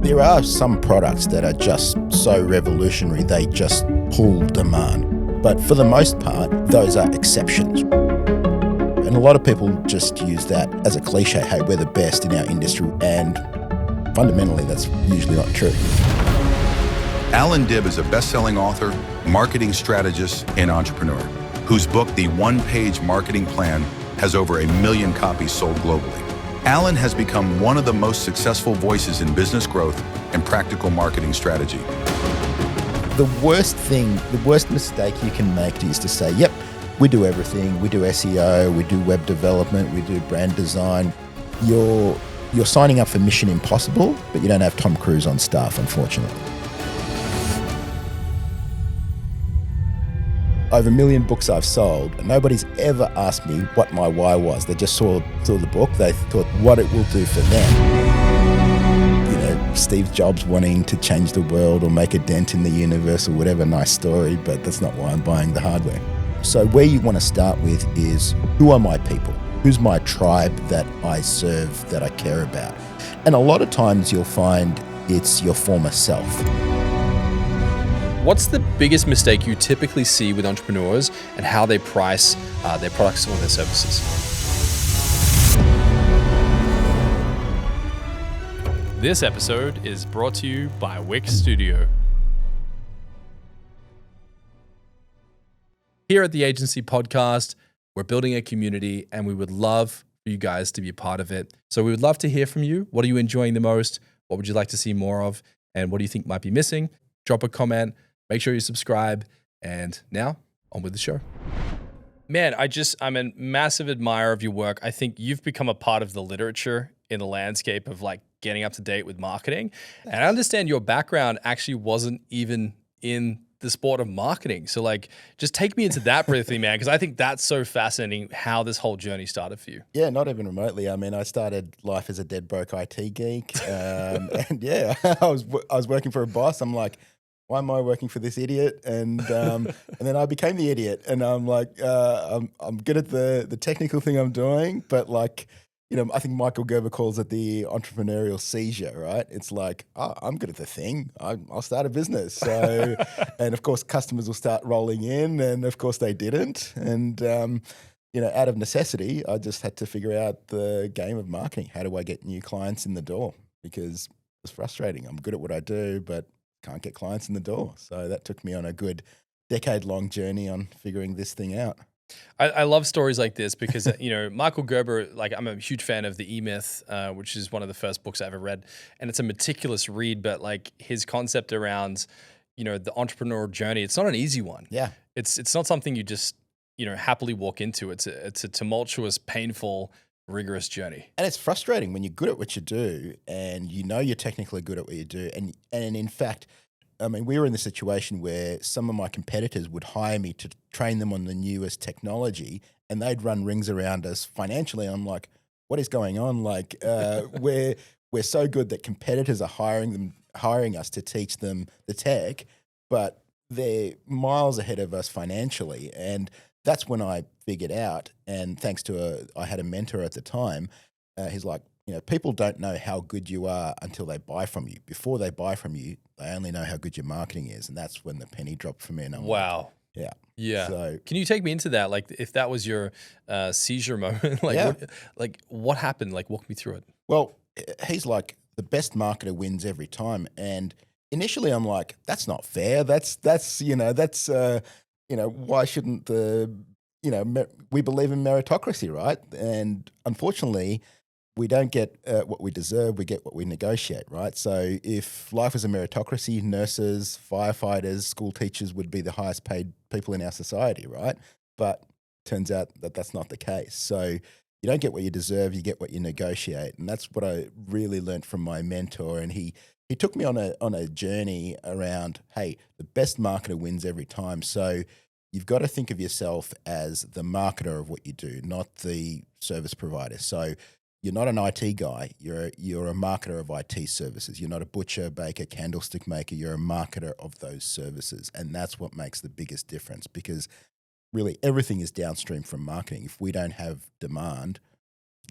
There are some products that are just so revolutionary, they just pull demand. But for the most part, those are exceptions. And a lot of people just use that as a cliche, hey, we're the best in our industry. And fundamentally, that's usually not true. Allan Dib is a best-selling author, marketing strategist, and entrepreneur whose book, The One-Page Marketing Plan, has over 1 million copies sold globally. Allan has become one of the most successful voices in business growth and practical marketing strategy. The worst mistake you can make is to say, yep, we do everything. We do SEO, we do web development, we do brand design. You're signing up for Mission Impossible, but you don't have Tom Cruise on staff, unfortunately. Over 1 million books I've sold, and nobody's ever asked me what my why was. They just saw the book, they thought what it will do for them. You know, Steve Jobs wanting to change the world or make a dent in the universe or whatever, nice story, but that's not why I'm buying the hardware. So where you want to start with is, who are my people? Who's my tribe that I serve, that I care about? And a lot of times you'll find it's your former self. What's the biggest mistake you typically see with entrepreneurs and how they price their products or their services? This episode is brought to you by Wix Studio. Here at the Agency Podcast, we're building a community and we would love for you guys to be a part of it. So we would love to hear from you. What are you enjoying the most? What would you like to see more of? And what do you think might be missing? Drop a comment. Make sure you subscribe. And now, on with the show. Man, I'm a massive admirer of your work. I think you've become a part of the literature in the landscape of like getting up to date with marketing. And I understand your background actually wasn't even in the sport of marketing. So like, just take me into that briefly, man, because I think that's so fascinating how this whole journey started for you. Yeah, not even remotely. I mean, I started life as a dead broke IT geek. And yeah, I was working for a boss. I'm like, why am I working for this idiot? And then I became the idiot. And I'm like, I'm good at the technical thing I'm doing, but like, you know, I think Michael Gerber calls it the entrepreneurial seizure, right? It's like, oh, I'm good at the thing. I'll start a business. So, and of course, customers will start rolling in, and of course they didn't. And you know, out of necessity, I just had to figure out the game of marketing. How do I get new clients in the door? Because it's frustrating. I'm good at what I do, but can't get clients in the door. So that took me on a good decade-long journey on figuring this thing out. I love stories like this because, you know, Michael Gerber, like I'm a huge fan of The E-Myth, which is one of the first books I ever read. And it's a meticulous read, but like his concept around, you know, the entrepreneurial journey, it's not an easy one. Yeah. It's not something you just, you know, happily walk into. It's a tumultuous, painful, rigorous journey. And it's frustrating when you're good at what you do and you know you're technically good at what you do. And in fact, I mean, we were in the situation where some of my competitors would hire me to train them on the newest technology and they'd run rings around us financially. I'm like, what is going on? Like, we're so good that competitors are hiring us to teach them the tech, but they're miles ahead of us financially. And that's when I figured out, and thanks to I had a mentor at the time, he's like, you know, people don't know how good you are until they buy from you. Before they buy from you, they only know how good your marketing is. And that's when the penny dropped for me. And I'm wow. Like, yeah. Yeah. So, can you take me into that? Like if that was your seizure moment, like, yeah. what happened? Like walk me through it. Well, he's like, the best marketer wins every time. And initially I'm like, that's not fair. That's why shouldn't we believe in meritocracy, right? And unfortunately, we don't get what we deserve, we get what we negotiate, right? So if life was a meritocracy, nurses, firefighters, school teachers would be the highest paid people in our society, right? But turns out that that's not the case. So you don't get what you deserve, you get what you negotiate. And that's what I really learned from my mentor. And he took me on a journey around, hey, the best marketer wins every time. So you've got to think of yourself as the marketer of what you do, not the service provider. So you're not an IT guy. You're a marketer of IT services. You're not a butcher, baker, candlestick maker. You're a marketer of those services. And that's what makes the biggest difference because really everything is downstream from marketing. If we don't have demand,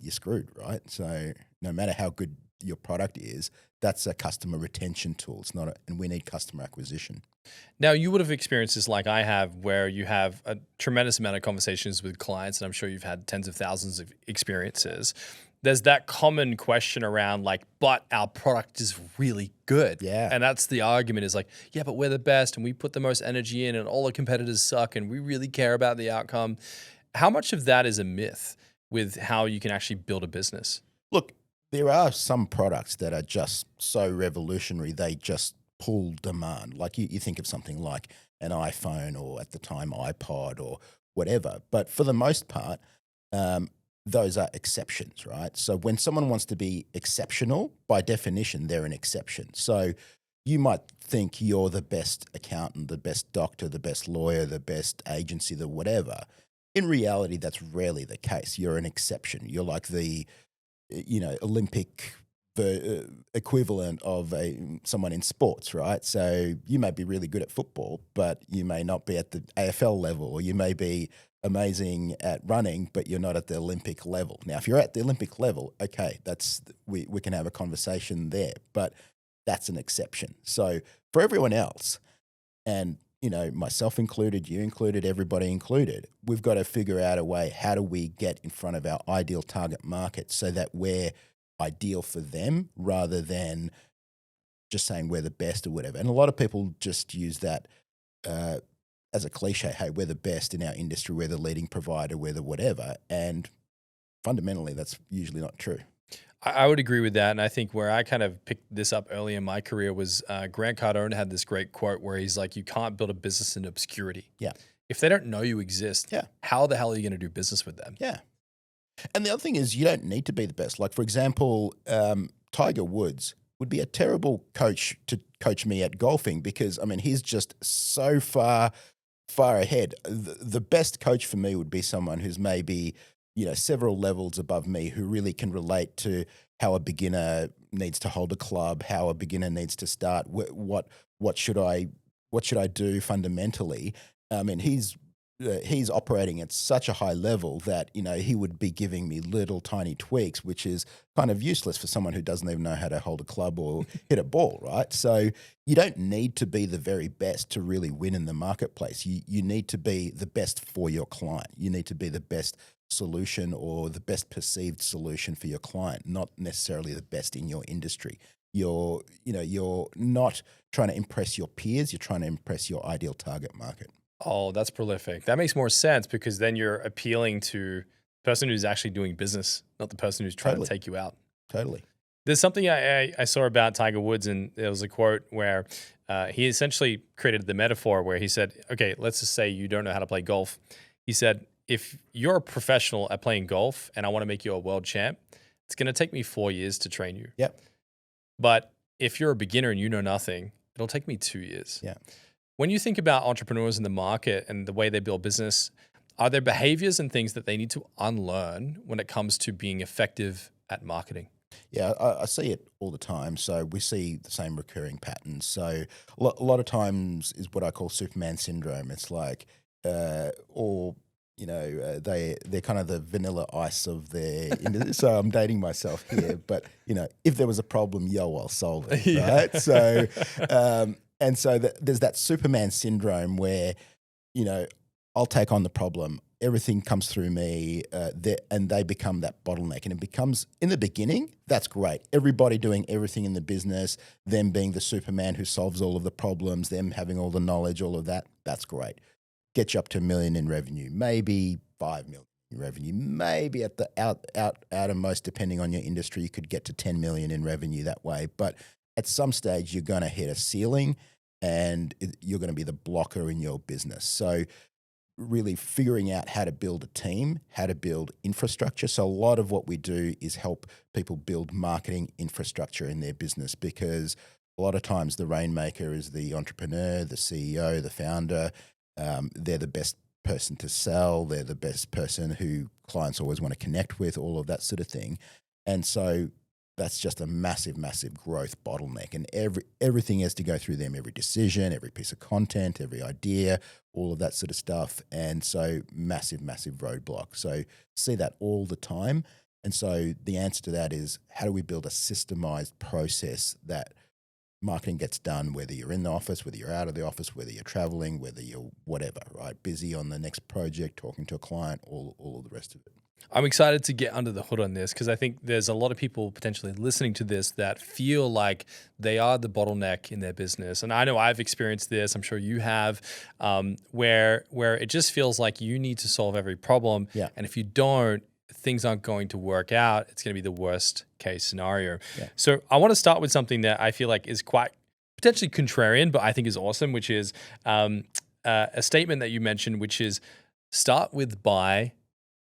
you're screwed, right? So no matter how good your product is, that's a customer retention tool. It's not, and we need customer acquisition. Now, you would have experienced this like I have, where you have a tremendous amount of conversations with clients, and I'm sure you've had tens of thousands of experiences. There's that common question around like, but our product is really good. Yeah. And that's the argument is like, yeah, but we're the best and we put the most energy in and all the competitors suck and we really care about the outcome. How much of that is a myth with how you can actually build a business? Look, there are some products that are just so revolutionary, they just pull demand. Like you think of something like an iPhone or at the time iPod or whatever. But for the most part, those are exceptions, right? So when someone wants to be exceptional, by definition, they're an exception. So you might think you're the best accountant, the best doctor, the best lawyer, the best agency, the whatever. In reality, that's rarely the case. You're an exception. You're like the, Olympic equivalent of someone in sports, right? So you may be really good at football, but you may not be at the AFL level, or you may be amazing at running, but you're not at the Olympic level. Now, if you're at the Olympic level, okay, we can have a conversation there, but that's an exception. So for everyone else, and myself included, you included, everybody included, we've got to figure out a way, how do we get in front of our ideal target market so that we're ideal for them rather than just saying we're the best or whatever. And a lot of people just use that as a cliche, hey, we're the best in our industry, we're the leading provider, we're the whatever. And fundamentally, that's usually not true. I would agree with that. And I think where I kind of picked this up early in my career was Grant Cardone had this great quote where he's like, you can't build a business in obscurity. Yeah. If they don't know you exist, yeah, how the hell are you going to do business with them? Yeah. And the other thing is, you don't need to be the best. Like, for example, Tiger Woods would be a terrible coach to coach me at golfing because, he's just so far ahead. The best coach for me would be someone who's maybe, several levels above me, who really can relate to how a beginner needs to hold a club, how a beginner needs to start, what should I do fundamentally. He's operating at such a high level that, he would be giving me little tiny tweaks, which is kind of useless for someone who doesn't even know how to hold a club or hit a ball, right? So you don't need to be the very best to really win in the marketplace. You need to be the best for your client. You need to be the best solution or the best perceived solution for your client, not necessarily the best in your industry. You're not trying to impress your peers. You're trying to impress your ideal target market. Oh, that's prolific. That makes more sense because then you're appealing to the person who's actually doing business, not the person who's trying to take you out. Totally. There's something I saw about Tiger Woods, and there was a quote where he essentially created the metaphor where he said, okay, let's just say you don't know how to play golf. He said, if you're a professional at playing golf and I want to make you a world champ, it's going to take me 4 years to train you. Yep. But if you're a beginner and you know nothing, it'll take me 2 years. Yeah. When you think about entrepreneurs in the market and the way they build business, are there behaviors and things that they need to unlearn when it comes to being effective at marketing? Yeah, I see it all the time. So we see the same recurring patterns. So a lot of times is what I call Superman syndrome. It's like, they're kind of the vanilla ice of their industry. So I'm dating myself here, but if there was a problem, I'll solve it, right? Yeah. So and so there's that Superman syndrome where I'll take on the problem, everything comes through me, and they become that bottleneck. And it becomes, in the beginning, that's great. Everybody doing everything in the business, them being the Superman who solves all of the problems, them having all the knowledge, all of that, that's great. Get you up to $1 million in revenue, maybe $5 million in revenue, maybe at the outermost, depending on your industry, you could get to $10 million in revenue that way. But at some stage, you're going to hit a ceiling and you're going to be the blocker in your business. So really figuring out how to build a team, how to build infrastructure. So a lot of what we do is help people build marketing infrastructure in their business, because a lot of times the rainmaker is the entrepreneur, the CEO, the founder. They're the best person to sell. They're the best person who clients always want to connect with, all of that sort of thing. And so that's just a massive, massive growth bottleneck. And everything has to go through them, every decision, every piece of content, every idea, all of that sort of stuff. And so massive, massive roadblock. So see that all the time. And so the answer to that is, how do we build a systemized process that marketing gets done, whether you're in the office, whether you're out of the office, whether you're traveling, whether you're whatever, right? Busy on the next project, talking to a client, all of the rest of it. I'm excited to get under the hood on this because I think there's a lot of people potentially listening to this that feel like they are the bottleneck in their business. And I know I've experienced this, I'm sure you have, where it just feels like you need to solve every problem. Yeah. And if you don't, things aren't going to work out. It's going to be the worst case scenario. Yeah. So I want to start with something that I feel like is quite potentially contrarian, but I think is awesome, which is a statement that you mentioned, which is start with buy,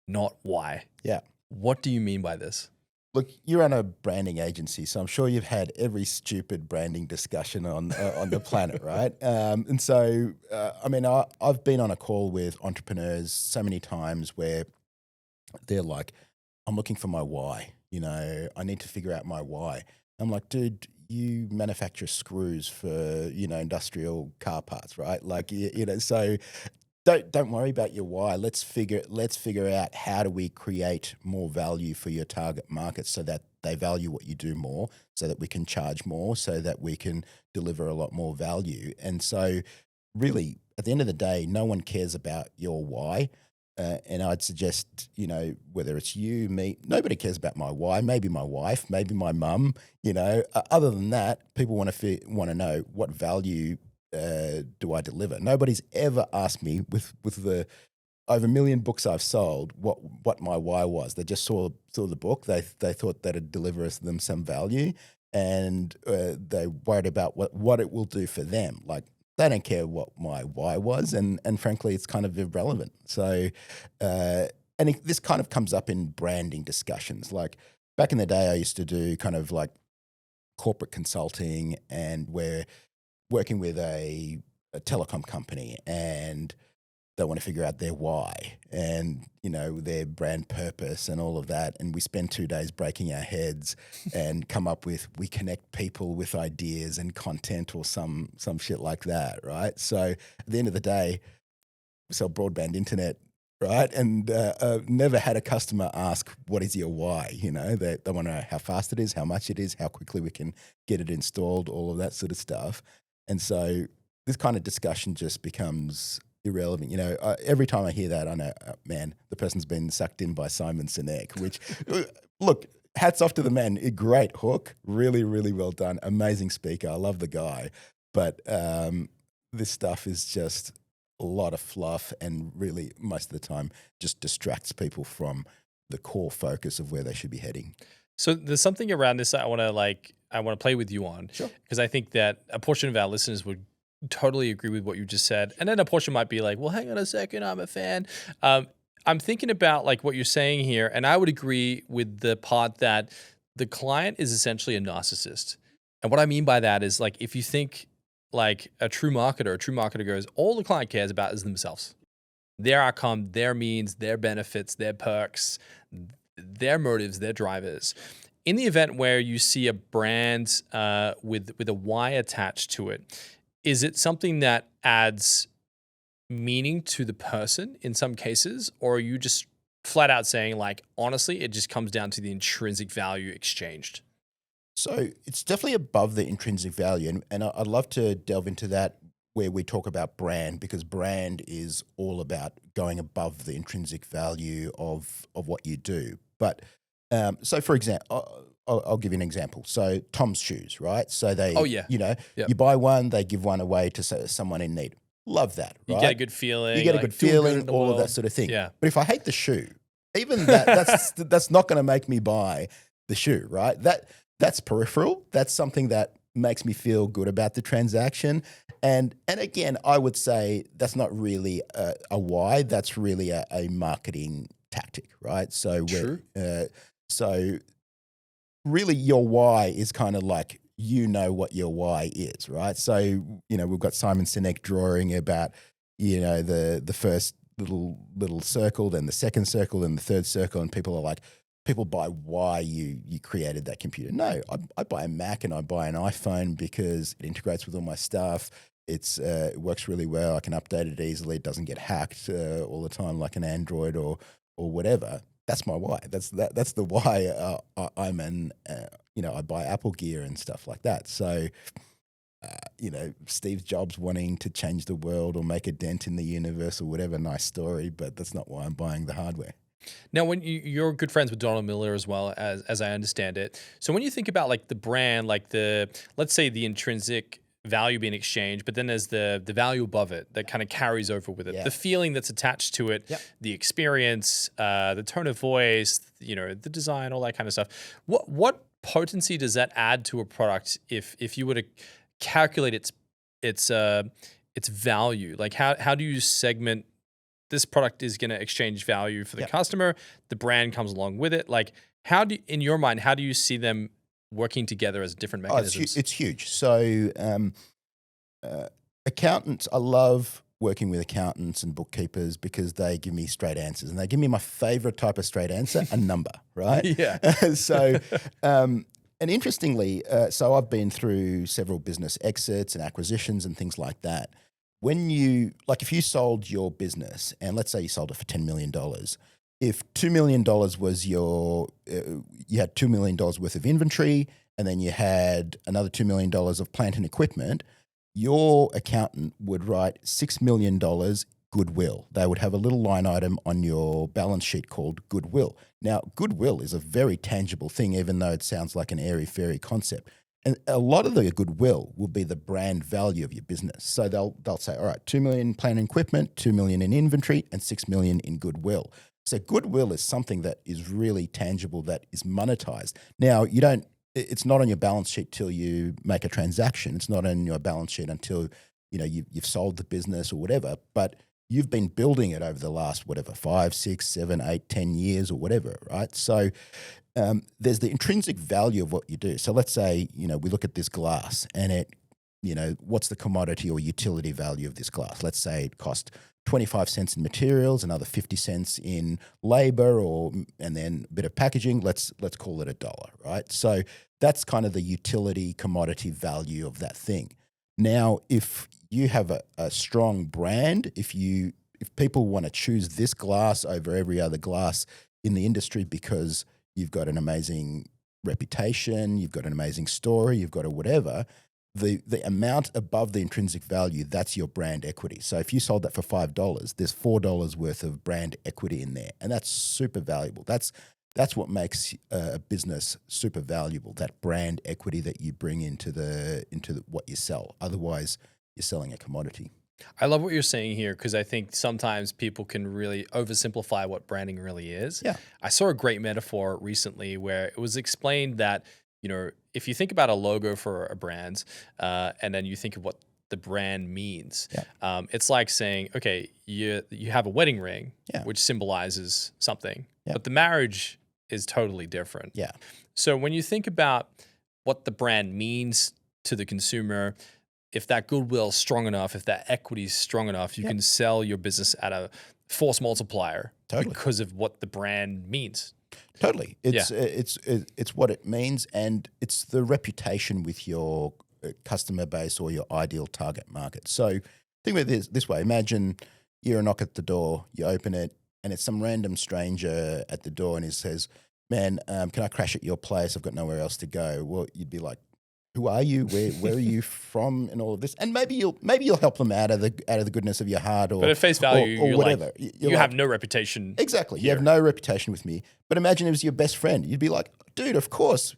not why. Yeah. What do you mean by this? Look, you run a branding agency, so I'm sure you've had every stupid branding discussion on the planet, right? And so, I mean, I've been on a call with entrepreneurs so many times where they're like, I'm looking for my why. You know, I need to figure out my why. I'm like, dude, you manufacture screws for, industrial car parts, right? Like, so don't worry about your why. Let's figure out, how do we create more value for your target market so that they value what you do more, so that we can charge more, so that we can deliver a lot more value. And so really, at the end of the day, no one cares about your why. And I'd suggest, whether it's you, me, nobody cares about my why. Maybe my wife, maybe my mum. Other than that, people want to know, what value do I deliver? Nobody's ever asked me with the over 1 million books I've sold what my why was. They just saw the book. They thought that it'd deliver them some value, and they worried about what it will do for them. Like, they don't care what my why was, and frankly, it's kind of irrelevant. So, this kind of comes up in branding discussions. Like, back in the day, I used to do kind of like corporate consulting, and we're working with a telecom company, and they want to figure out their why and, their brand purpose and all of that. And we spend 2 days breaking our heads and come up with, we connect people with ideas and content or some shit like that, right? So at the end of the day, we sell broadband internet, right? And never had a customer ask, what is your why? They want to know how fast it is, how much it is, how quickly we can get it installed, all of that sort of stuff. And so this kind of discussion just becomes irrelevant. Every time I hear that, I know, man, the person's been sucked in by Simon Sinek, which, look, hats off to the man. A great hook. Really, really well done. Amazing speaker. I love the guy. But this stuff is just a lot of fluff, and really, most of the time, just distracts people from the core focus of where they should be heading. So there's something around this that I want to play with you on. Sure. Because I think that a portion of our listeners would totally agree with what you just said. And then a portion might be like, well, hang on a second, I'm a fan. I'm thinking about like what you're saying here, and I would agree with the part that the client is essentially a narcissist. And what I mean by that is, like, if you think like a true marketer goes, all the client cares about is themselves, their outcome, their means, their benefits, their perks, their motives, their drivers. In the event where you see a brand with a why attached to it, is it something that adds meaning to the person in some cases, or are you just flat out saying, like, honestly, it just comes down to the intrinsic value exchanged? So it's definitely above the intrinsic value, and I'd love to delve into that, where we talk about brand, because brand is all about going above the intrinsic value of what you do. But so, for example, I'll give you an example. So Tom's shoes, right? So they, you buy one, they give one away to someone in need. Love that, right? You get a good feeling. You get a good feeling, all of that sort of thing. Yeah. But if I hate the shoe, even that's not going to make me buy the shoe, right? That's peripheral. That's something that makes me feel good about the transaction. And again, I would say that's not really a why. That's really a marketing tactic, right? So True. So really, your why is kind of like, what your why is, right? So, we've got Simon Sinek drawing about, the first little circle, then the second circle, then the third circle, and people buy why you created that computer. No, I buy a Mac and I buy an iPhone because it integrates with all my stuff. It works really well. I can update it easily. It doesn't get hacked all the time like an Android or whatever. That's my why. That's the why I'm I buy Apple gear and stuff like that. So, Steve Jobs wanting to change the world or make a dent in the universe or whatever, nice story, but that's not why I'm buying the hardware. Now, when you're good friends with Donald Miller as well, as I understand it. So when you think about like the brand, like let's say the intrinsic value being exchanged, but then there's the value above it that kind of carries over with it, the feeling that's attached to it, the experience, the tone of voice, the design, all that kind of stuff. What potency does that add to a product if you were to calculate its value? Like how do you segment this product is going to exchange value for the customer, the brand comes along with it? Like in your mind, how do you see them working together as different mechanisms? It's huge. So accountants, I love working with accountants and bookkeepers because they give me straight answers, and they give me my favorite type of straight answer, a number, right? Yeah. So, and interestingly, so I've been through several business exits and acquisitions and things like that. If you sold your business, and let's say you sold it for $10 million, if $2 million was you had $2 million worth of inventory, and then you had another $2 million of plant and equipment, your accountant would write $6 million goodwill. They would have a little line item on your balance sheet called goodwill. Now, goodwill is a very tangible thing, even though it sounds like an airy-fairy concept. And a lot of the goodwill will be the brand value of your business. So they'll say, all right, 2 million plant and equipment, 2 million in inventory, and 6 million in goodwill. So goodwill is something that is really tangible, that is monetized. Now, it's not on your balance sheet till you make a transaction. It's not on your balance sheet until you've sold the business or whatever. But you've been building it over the last 5, 6, 7, 8, 10 years or whatever, right? So there's the intrinsic value of what you do. So let's say, we look at this glass and what's the commodity or utility value of this glass? Let's say it cost 25 cents in materials, another 50 cents in labor, and then a bit of packaging. Let's call it $1, right? So that's kind of the utility commodity value of that thing. Now, if you have a strong brand, if people want to choose this glass over every other glass in the industry because you've got an amazing reputation, you've got an amazing story, you've got a whatever, the amount above the intrinsic value, that's your brand equity. So if you sold that for $5, there's $4 worth of brand equity in there, and that's super valuable. That's what makes a business super valuable, that brand equity that you bring into what you sell. Otherwise, you're selling a commodity. I love what you're saying here, because I think sometimes people can really oversimplify what branding really is. Yeah. I saw a great metaphor recently where it was explained that, if you think about a logo for a brand, and then you think of what the brand means, it's like saying, okay, you have a wedding ring, which symbolizes something, but the marriage is totally different. Yeah. So when you think about what the brand means to the consumer, if that goodwill is strong enough, if that equity is strong enough, you can sell your business at a force multiplier because of what the brand means. Totally. It's what it means, and it's the reputation with your customer base or your ideal target market. So think about this way. Imagine you're a knock at the door, you open it, and it's some random stranger at the door, and he says, man, can I crash at your place? I've got nowhere else to go. Well, you'd be like, who are you? Where are you from? And all of this, and maybe you'll help them out of the goodness of your heart, or but at face value, or whatever. You have no reputation. Exactly, here. You have no reputation with me. But imagine it was your best friend. You'd be like, dude, of course,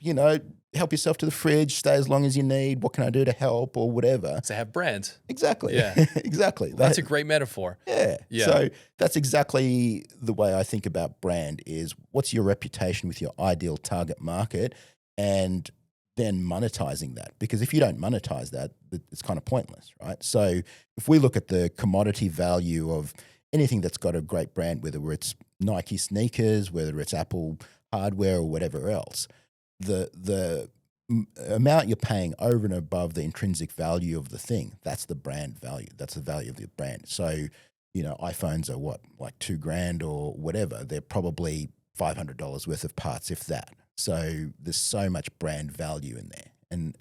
help yourself to the fridge, stay as long as you need. What can I do to help, or whatever? They have brands. Exactly. Yeah. Exactly. Well, that's a great metaphor. Yeah. So that's exactly the way I think about brand is what's your reputation with your ideal target market, and then monetizing that. Because if you don't monetize that, it's kind of pointless, right? So if we look at the commodity value of anything that's got a great brand, whether it's Nike sneakers, whether it's Apple hardware or whatever else, the amount you're paying over and above the intrinsic value of the thing, that's the brand value. That's the value of the brand. So, iPhones are what, like $2,000 or whatever. They're probably $500 worth of parts, if that. So there's so much brand value in there. And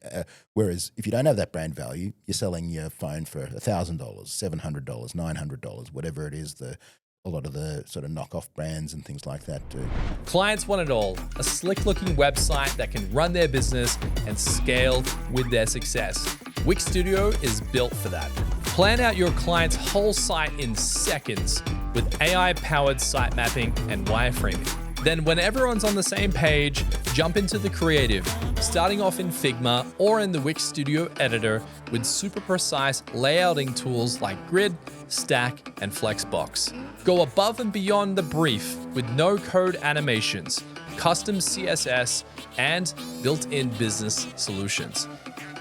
whereas if you don't have that brand value, you're selling your phone for $1,000, $700, $900, whatever it is, the a lot of the sort of knockoff brands and things like that do. Clients want it all. A slick-looking website that can run their business and scale with their success. Wix Studio is built for that. Plan out your client's whole site in seconds with AI-powered site mapping and wireframing. Then when everyone's on the same page, jump into the creative, starting off in Figma or in the Wix Studio editor with super precise layouting tools like Grid, Stack, and Flexbox. Go above and beyond the brief with no-code animations, custom CSS, and built-in business solutions.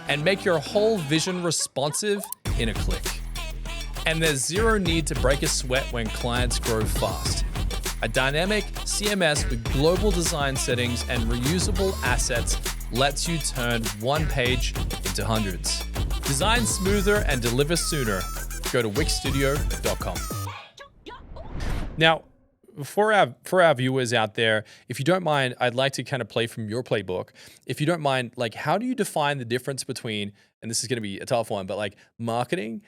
And make your whole vision responsive in a click. And there's zero need to break a sweat when clients grow fast. A dynamic CMS with global design settings and reusable assets lets you turn one page into hundreds. Design smoother and deliver sooner. Go to wixstudio.com. Now, for our viewers out there, if you don't mind, I'd like to kind of play from your playbook. If you don't mind, like, how do you define the difference between, and this is going to be a tough one, but like marketing,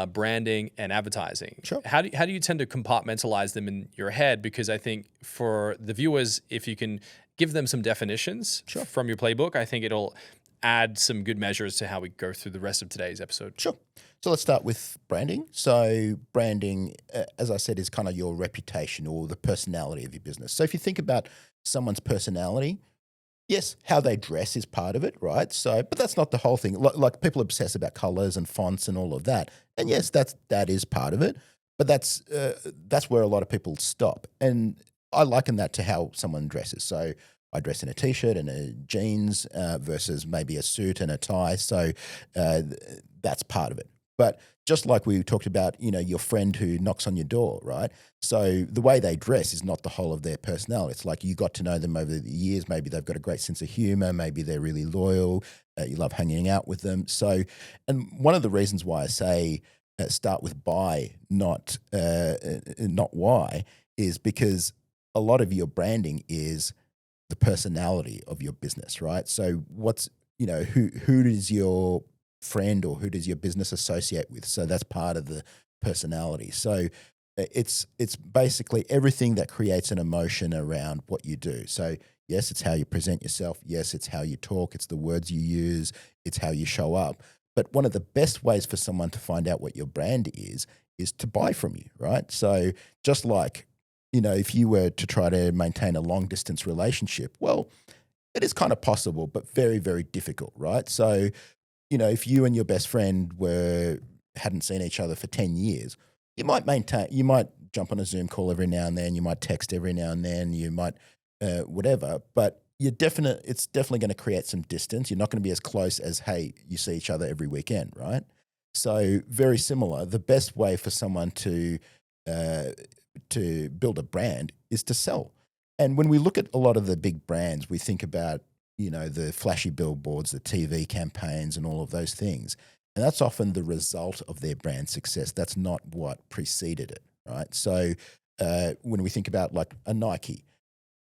branding, and advertising? Sure. How do you tend to compartmentalize them in your head? Because I think for the viewers, if you can give them some definitions from your playbook, I think it'll add some good measures to how we go through the rest of today's episode. Sure. So let's start with branding. So branding, as I said, is kind of your reputation or the personality of your business. So if you think about someone's personality, yes, how they dress is part of it, right? So, but that's not the whole thing. Like people obsess about colors and fonts and all of that. And yes, that is part of it. But that's where a lot of people stop. And I liken that to how someone dresses. So I dress in a t-shirt and a jeans versus maybe a suit and a tie. So that's part of it. But just like we talked about, your friend who knocks on your door, right? So the way they dress is not the whole of their personality. It's like you got to know them over the years. Maybe they've got a great sense of humor. Maybe they're really loyal. You love hanging out with them. So, and one of the reasons why I say start with buy, not why, is because a lot of your branding is the personality of your business, right? So what's, who does your friend or who does your business associate with? So that's part of the personality. So it's basically everything that creates an emotion around what you do. So yes, it's how you present yourself. Yes, it's how you talk. It's the words you use. It's how you show up. But one of the best ways for someone to find out what your brand is to buy from you, right? So just like, if you were to try to maintain a long distance relationship, well, it is kind of possible, but very, very difficult, right? So if you and your best friend hadn't seen each other for 10 years, you might jump on a Zoom call every now and then, you might text every now and then, you might whatever, but it's definitely going to create some distance. You're not going to be as close as, hey, you see each other every weekend, right? So very similar. The best way for someone to build a brand is to sell. And when we look at a lot of the big brands, we think about the flashy billboards, the TV campaigns and all of those things. And that's often the result of their brand success. That's not what preceded it, right? So when we think about like a Nike,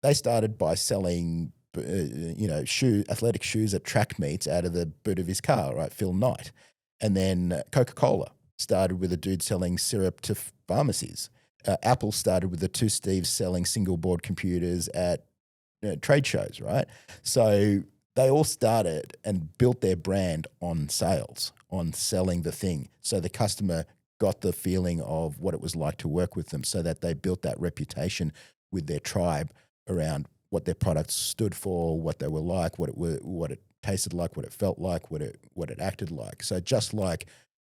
they started by selling, athletic shoes at track meets out of the boot of his car, right? Phil Knight. And then Coca-Cola started with a dude selling syrup to pharmacies. Apple started with the two Steves selling single board computers at trade shows, right? So they all started and built their brand on sales, on selling the thing. So the customer got the feeling of what it was like to work with them, so that they built that reputation with their tribe around what their products stood for, what they were like, what it tasted like, what it felt like, what it acted like. So just like,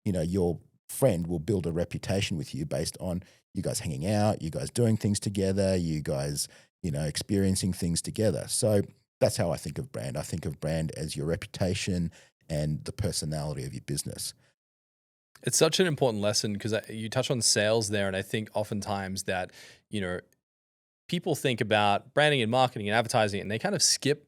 your friend will build a reputation with you based on you guys hanging out, you guys doing things together, you guys experiencing things together. So that's how I think of brand. I think of brand as your reputation and the personality of your business. It's such an important lesson because you touch on sales there. And I think oftentimes that, people think about branding and marketing and advertising and they kind of skip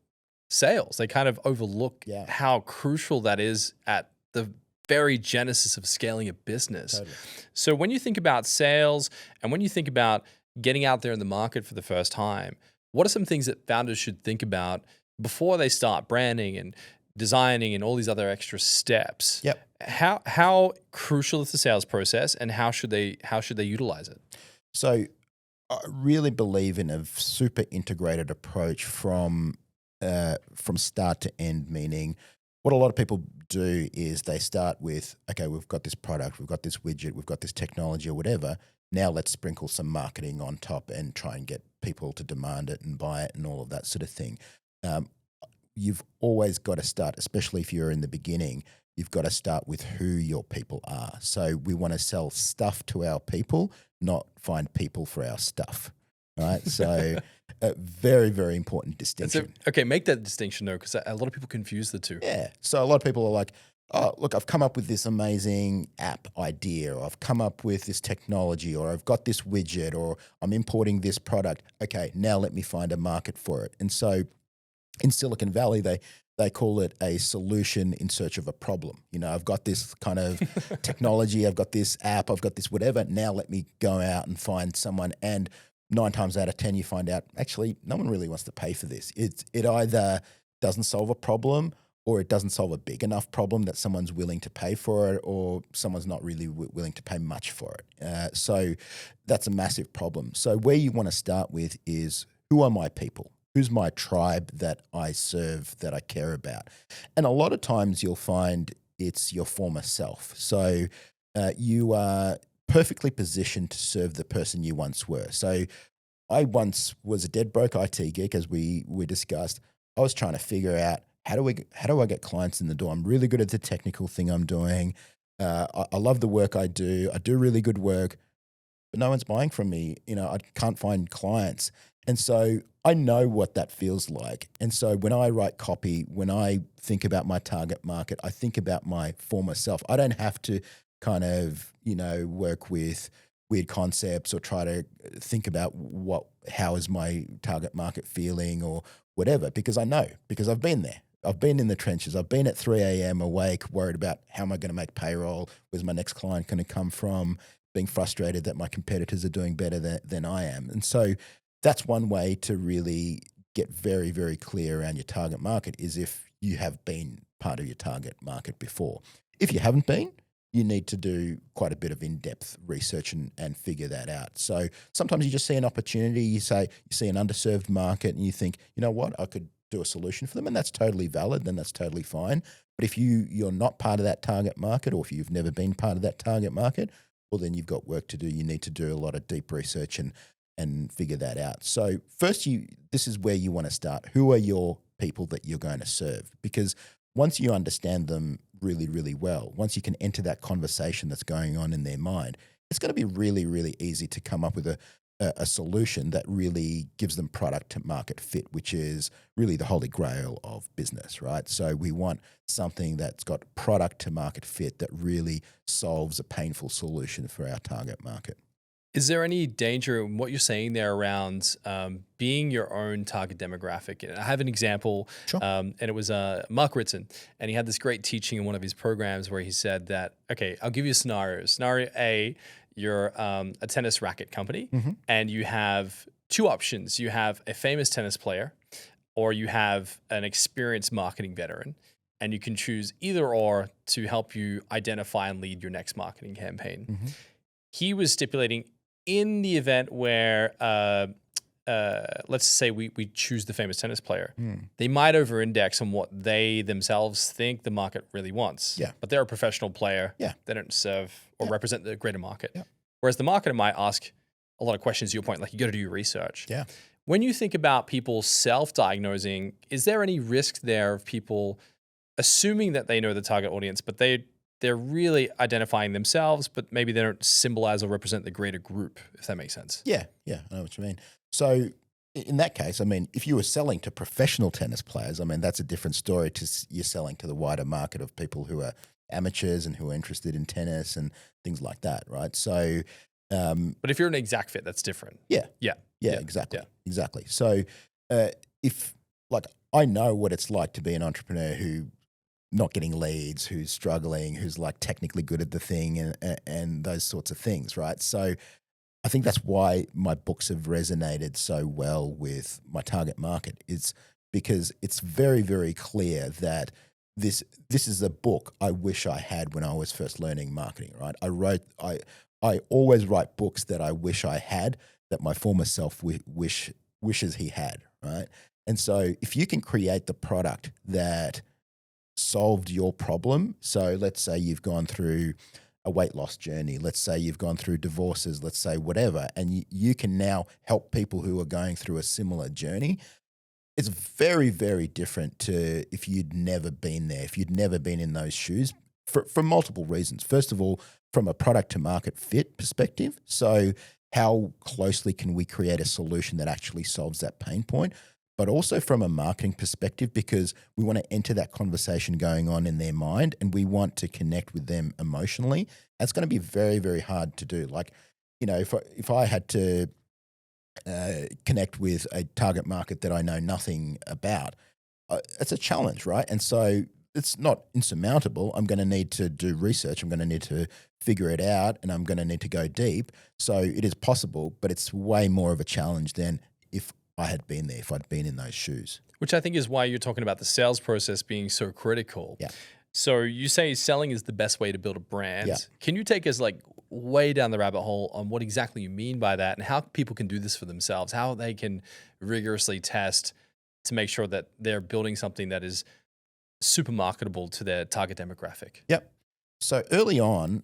sales. They kind of overlook how crucial that is at the very genesis of scaling a business. Totally. So when you think about sales and when you think about getting out there in the market for the first time, what are some things that founders should think about before they start branding and designing and all these other extra steps? Yep. How crucial is the sales process and how should they utilize it? So I really believe in a super integrated approach from start to end. Meaning, what a lot of people do is they start with, okay, we've got this product, we've got this widget, we've got this technology or whatever. Now let's sprinkle some marketing on top and try and get people to demand it and buy it and all of that sort of thing. Um, you've always got to start, especially if you're in the beginning, you've got to start with who your people are. So we want to sell stuff to our people, not find people for our stuff. Right. So a very, very important distinction. Okay, make that distinction though, because a lot of people confuse the two. Yeah. So a lot of people are like, oh, look, I've come up with this amazing app idea, or I've come up with this technology, or I've got this widget, or I'm importing this product. Okay, now let me find a market for it. And so in Silicon Valley, they call it a solution in search of a problem. You know, I've got this kind of technology, I've got this app, I've got this whatever. Now let me go out and find someone. And 9 times out of 10, you find out actually no one really wants to pay for this. It either doesn't solve a problem, or it doesn't solve a big enough problem that someone's willing to pay for it, or someone's not really willing to pay much for it. So that's a massive problem. So where you want to start with is, who are my people? Who's my tribe that I serve, that I care about? And a lot of times you'll find it's your former self. So you are perfectly positioned to serve the person you once were. So I once was a dead broke IT geek, as we discussed. I was trying to figure out, how do I get clients in the door? I'm really good at the technical thing I'm doing. I love the work I do. I do really good work, but no one's buying from me. You know, I can't find clients. And so I know what that feels like. And so when I write copy, when I think about my target market, I think about my former self. I don't have to kind of, work with weird concepts or try to think about how is my target market feeling or whatever, because I know, because I've been there. I've been in the trenches. I've been at 3 a.m. awake, worried about how am I going to make payroll? Where's my next client going to come from? Being frustrated that my competitors are doing better than I am. And so that's one way to really get very, very clear around your target market, is if you have been part of your target market before. If you haven't been, you need to do quite a bit of in-depth research and figure that out. So sometimes you just see an opportunity, you see an underserved market and you think, you know what, I could do a solution for them, and that's totally valid, then that's totally fine. But if you're not part of that target market, or if you've never been part of that target market, well, then you've got work to do. You need to do a lot of deep research and figure that out. So first, this is where you want to start. Who are your people that you're going to serve? Because once you understand them really, really well, once you can enter that conversation that's going on in their mind, it's going to be really, really easy to come up with a solution that really gives them product to market fit, which is really the holy grail of business, right? So we want something that's got product to market fit that really solves a painful solution for our target market. Is there any danger in what you're saying there around being your own target demographic? And I have an example, Sure. And it was Mark Ritson, and he had this great teaching in one of his programs where he said that, okay, I'll give you a scenario. Scenario A, you're a tennis racket company, and you have 2 options. You have a famous tennis player, or you have an experienced marketing veteran, and you can choose either or to help you identify and lead your next marketing campaign. He was stipulating, in the event where, let's say we choose the famous tennis player, they might over-index on what they themselves think the market really wants. Yeah. But they're a professional player. Yeah. They don't serve or represent the greater market. Yeah. Whereas the marketer might ask a lot of questions to your point, like you got to do your research. Yeah. When you think about people self-diagnosing, is there any risk there of people assuming that they know the target audience, but they're really identifying themselves, but maybe they don't symbolize or represent the greater group, if that makes sense? Yeah, I know what you mean. So in that case, I mean, if you were selling to professional tennis players, I mean, that's a different story to you're selling to the wider market of people who are amateurs and who are interested in tennis and things like that, right? So, but if you're an exact fit, that's different. Yeah, Yeah. exactly. So if, like, I know what it's like to be an entrepreneur who not getting leads, who's struggling, who's like technically good at the thing and those sorts of things, right? So I think that's why my books have resonated so well with my target market, is because it's very, very clear that this is a book I wish I had when I was first learning marketing, right? I always write books that I wish I had, that my former self wishes he had, right? And so if you can create the product that solved your problem, so let's say you've gone through a weight loss journey, let's say you've gone through divorces, let's say whatever, and you can now help people who are going through a similar journey. It's very, very different to if you'd never been there, if you'd never been in those shoes, for multiple reasons. First of all, from a product to market fit perspective. So how closely can we create a solution that actually solves that pain point? But also from a marketing perspective, because we want to enter that conversation going on in their mind and we want to connect with them emotionally. That's going to be very, very hard to do. Like, if I had to connect with a target market that I know nothing about, it's a challenge, right? And so it's not insurmountable. I'm going to need to do research. I'm going to need to figure it out, and I'm going to need to go deep. So it is possible, but it's way more of a challenge than if I had been there, if I'd been in those shoes. Which I think is why you're talking about the sales process being so critical. Yeah. So you say selling is the best way to build a brand. Yeah. Can you take us like way down the rabbit hole on what exactly you mean by that, and how people can do this for themselves, how they can rigorously test to make sure that they're building something that is super marketable to their target demographic? Yep. So early on,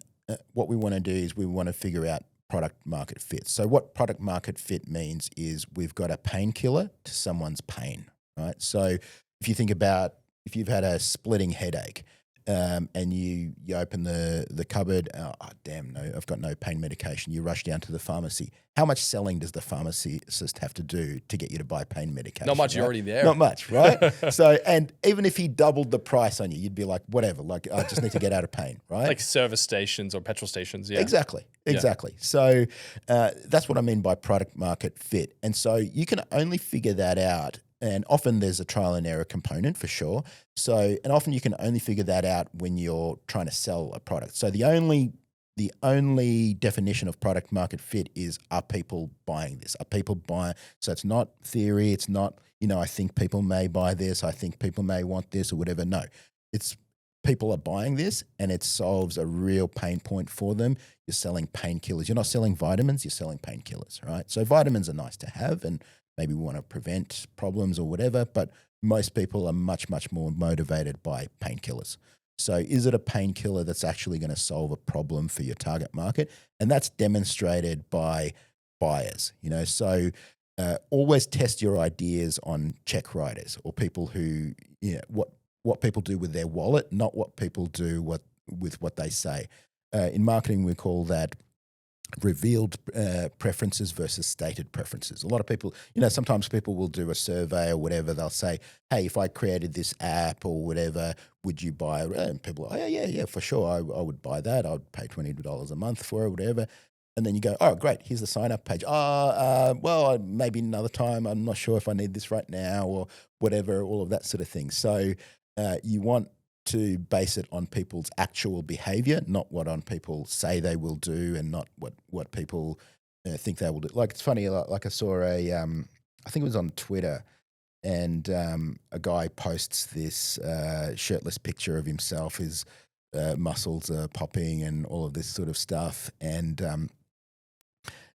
what we want to do is we want to figure out product market fit. So what product market fit means is we've got a painkiller to someone's pain, right? So if you think about, if you've had a splitting headache, and you open the cupboard, no, I've got no pain medication. You rush down to the pharmacy. How much selling does the pharmacist have to do to get you to buy pain medication? Not much, right? you're already there. Not much, right? So, and even if he doubled the price on you, you'd be like, whatever, like I just need to get out of pain, right? Like service stations or petrol stations, yeah. Exactly. So that's what I mean by product market fit. And so you can only figure that out, and often there's a trial and error component for sure. So, and often you can only figure that out when you're trying to sell a product. So the only definition of product market fit is, are people buying this? Are people buying? So it's not theory. It's not, I think people may buy this. I think people may want this or whatever. No, it's people are buying this and it solves a real pain point for them. You're selling painkillers. You're not selling vitamins. You're selling painkillers, right? So vitamins are nice to have, and maybe we want to prevent problems or whatever, but most people are much, much more motivated by painkillers. So is it a painkiller that's actually going to solve a problem for your target market? And that's demonstrated by buyers, So always test your ideas on check writers, or people who, what people do with their wallet, not what people do with what they say. In marketing, we call that revealed preferences versus stated preferences. A lot of people, sometimes people will do a survey or whatever. They'll say, hey, if I created this app or whatever, would you buy it? And people are, oh, yeah, for sure. I would buy that. I'd pay $20 a month for it, whatever. And then you go, oh, great, here's the sign-up page. Well, maybe another time. I'm not sure if I need this right now or whatever, all of that sort of thing. So you want to base it on people's actual behavior, not what on people say they will do, and not what people think they will do. Like, it's funny, like I saw I think it was on Twitter, and a guy posts this shirtless picture of himself, his muscles are popping and all of this sort of stuff. And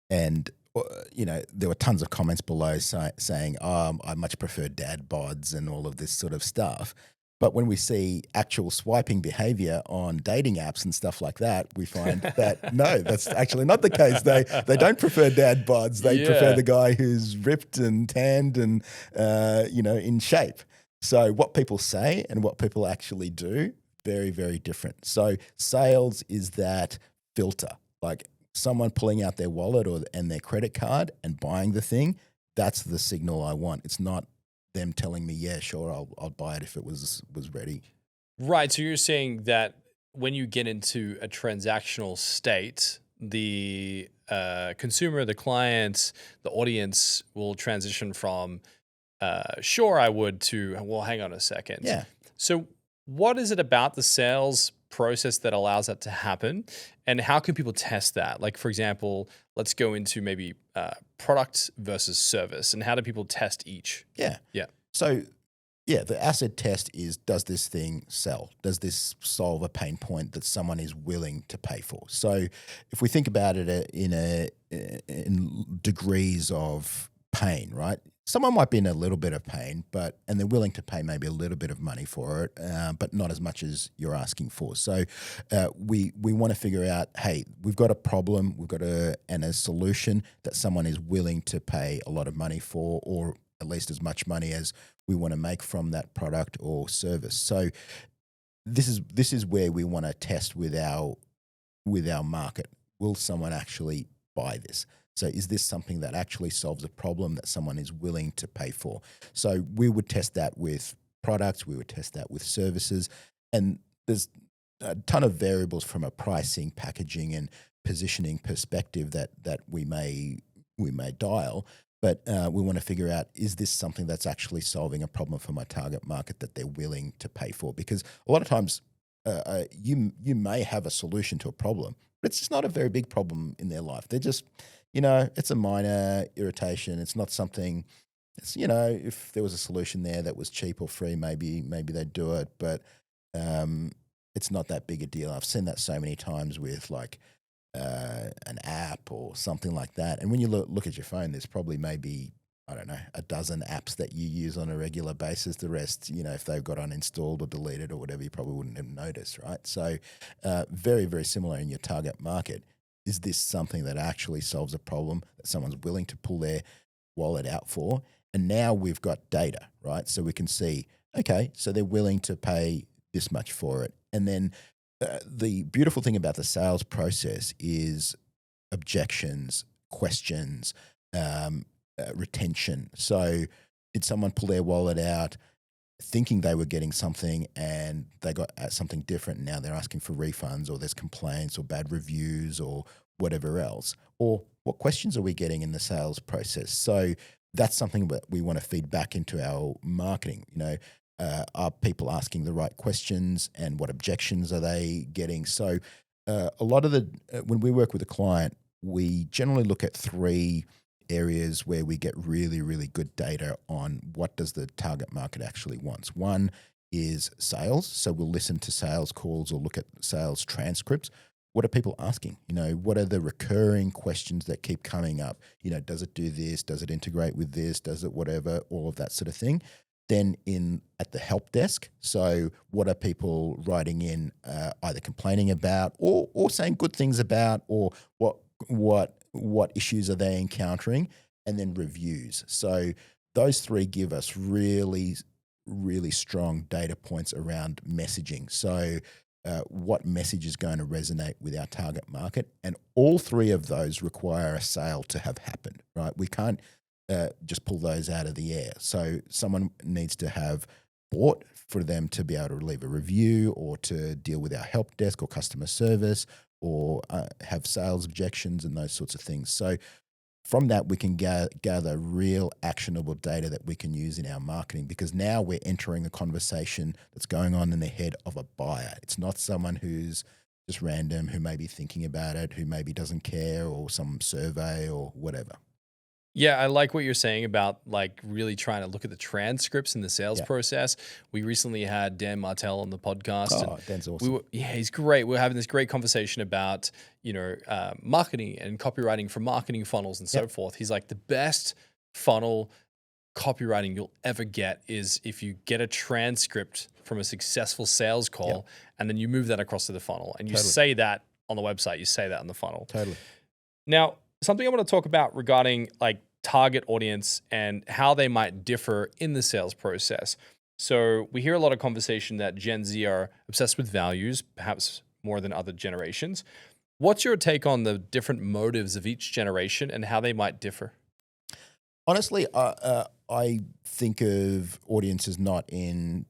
there were tons of comments below saying, I much prefer dad bods and all of this sort of stuff. But when we see actual swiping behavior on dating apps and stuff like that, we find that no, that's actually not the case. They don't prefer dad bods. They prefer the guy who's ripped and tanned and in shape. So what people say and what people actually do, very, very different. So sales is that filter, like someone pulling out their wallet and their credit card and buying the thing. That's the signal I want. It's not them telling me, yeah, sure, I'll buy it if it was ready. Right. So you're saying that when you get into a transactional state, the consumer, the client, the audience will transition from sure I would to, well, hang on a second. Yeah. So what is it about the sales process that allows that to happen, and how can people test that? Like, for example, let's go into maybe product versus service, and how do people test each? Yeah. Yeah. So Yeah, the acid test is, does this thing sell? Does this solve a pain point that someone is willing to pay for? So if we think about it in degrees of pain, right? Someone might be in a little bit of pain, and they're willing to pay maybe a little bit of money for it, but not as much as you're asking for. So we want to figure out, hey, we've got a problem, and a solution that someone is willing to pay a lot of money for, or at least as much money as we want to make from that product or service. So this is where we want to test with our market. Will someone actually buy this? So is this something that actually solves a problem that someone is willing to pay for? So we would test that with products, we would test that with services, and there's a ton of variables from a pricing, packaging, and positioning perspective that we may dial. But we want to figure out, is this something that's actually solving a problem for my target market that they're willing to pay for? Because a lot of times you may have a solution to a problem, but it's just not a very big problem in their life. They're just, it's a minor irritation. It's not something, if there was a solution there that was cheap or free, maybe they'd do it. But it's not that big a deal. I've seen that so many times with like an app or something like that. And when you look at your phone, there's probably maybe, I don't know, a dozen apps that you use on a regular basis. The rest, if they've got uninstalled or deleted or whatever, you probably wouldn't have noticed, right? So very, very similar in your target market. Is this something that actually solves a problem that someone's willing to pull their wallet out for? And now we've got data, right? So we can see, okay, so they're willing to pay this much for it. And then the beautiful thing about the sales process is objections, questions, retention. So did someone pull their wallet out thinking they were getting something and they got something different, and now they're asking for refunds, or there's complaints or bad reviews or whatever else? Or what questions are we getting in the sales process? So that's something that we want to feed back into our marketing. Are people asking the right questions, and what objections are they getting? So a lot of when we work with a client, we generally look at 3 areas where we get really, really good data on what does the target market actually wants. One is sales. So we'll listen to sales calls or look at sales transcripts. What are people asking? What are the recurring questions that keep coming up? Does it do this? Does it integrate with this? Does it whatever? All of that sort of thing. Then at the help desk, so what are people writing in, either complaining about or saying good things about, or what issues are they encountering? And then reviews. So those 3 give us really, really strong data points around messaging. So what message is going to resonate with our target market? And all 3 of those require a sale to have happened, right? We can't just pull those out of the air. So someone needs to have bought for them to be able to leave a review, or to deal with our help desk or customer service, or have sales objections and those sorts of things. So from that, we can gather real actionable data that we can use in our marketing, because now we're entering a conversation that's going on in the head of a buyer. It's not someone who's just random, who may be thinking about it, who maybe doesn't care, or some survey or whatever. Yeah, I like what you're saying about like really trying to look at the transcripts in the sales process. We recently had Dan Martell on the podcast. Oh, Dan's awesome. He's great. We're having this great conversation about, marketing and copywriting for marketing funnels and so forth. He's like, the best funnel copywriting you'll ever get is if you get a transcript from a successful sales call and then you move that across to the funnel, and you say that on the website, you say that on the funnel. Totally. Now, something I want to talk about regarding like target audience and how they might differ in the sales process. So we hear a lot of conversation that Gen Z are obsessed with values, perhaps more than other generations. What's your take on the different motives of each generation and how they might differ? Honestly, I think of audiences not in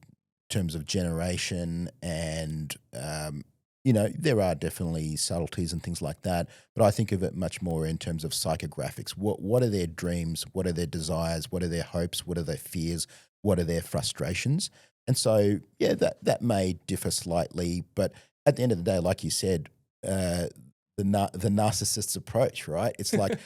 terms of generation, and there are definitely subtleties and things like that, but I think of it much more in terms of psychographics. What are their dreams? What are their desires? What are their hopes? What are their fears? What are their frustrations? And so, that may differ slightly, but at the end of the day, like you said, the narcissist's approach, right? It's like,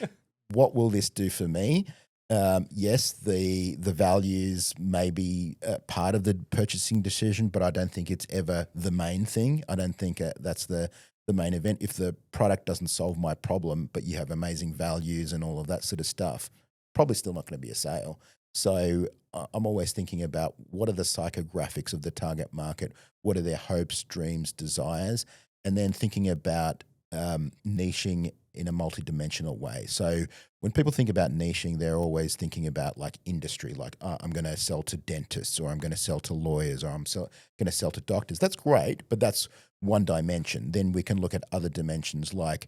what will this do for me? Yes, the values may be part of the purchasing decision, but I don't think it's ever the main thing. I don't think that's the main event. If the product doesn't solve my problem, but you have amazing values and all of that sort of stuff, probably still not going to be a sale. So I'm always thinking about what are the psychographics of the target market, what are their hopes, dreams, desires, and then thinking about niching in a multidimensional way. So when people think about niching, they're always thinking about like industry, like I'm going to sell to dentists, or I'm going to sell to lawyers, or I'm going to sell to doctors. That's great, but that's one dimension. Then we can look at other dimensions, like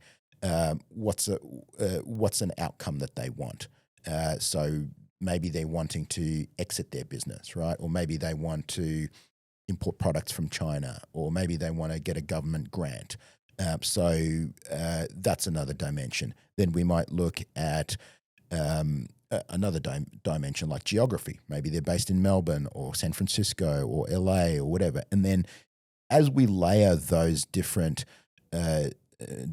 what's an outcome that they want. So maybe they're wanting to exit their business, right? Or maybe they want to import products from China, or maybe they want to get a government grant. So that's another dimension. Then we might look at another dimension like geography. Maybe they're based in Melbourne or San Francisco or LA or whatever. And then as we layer those different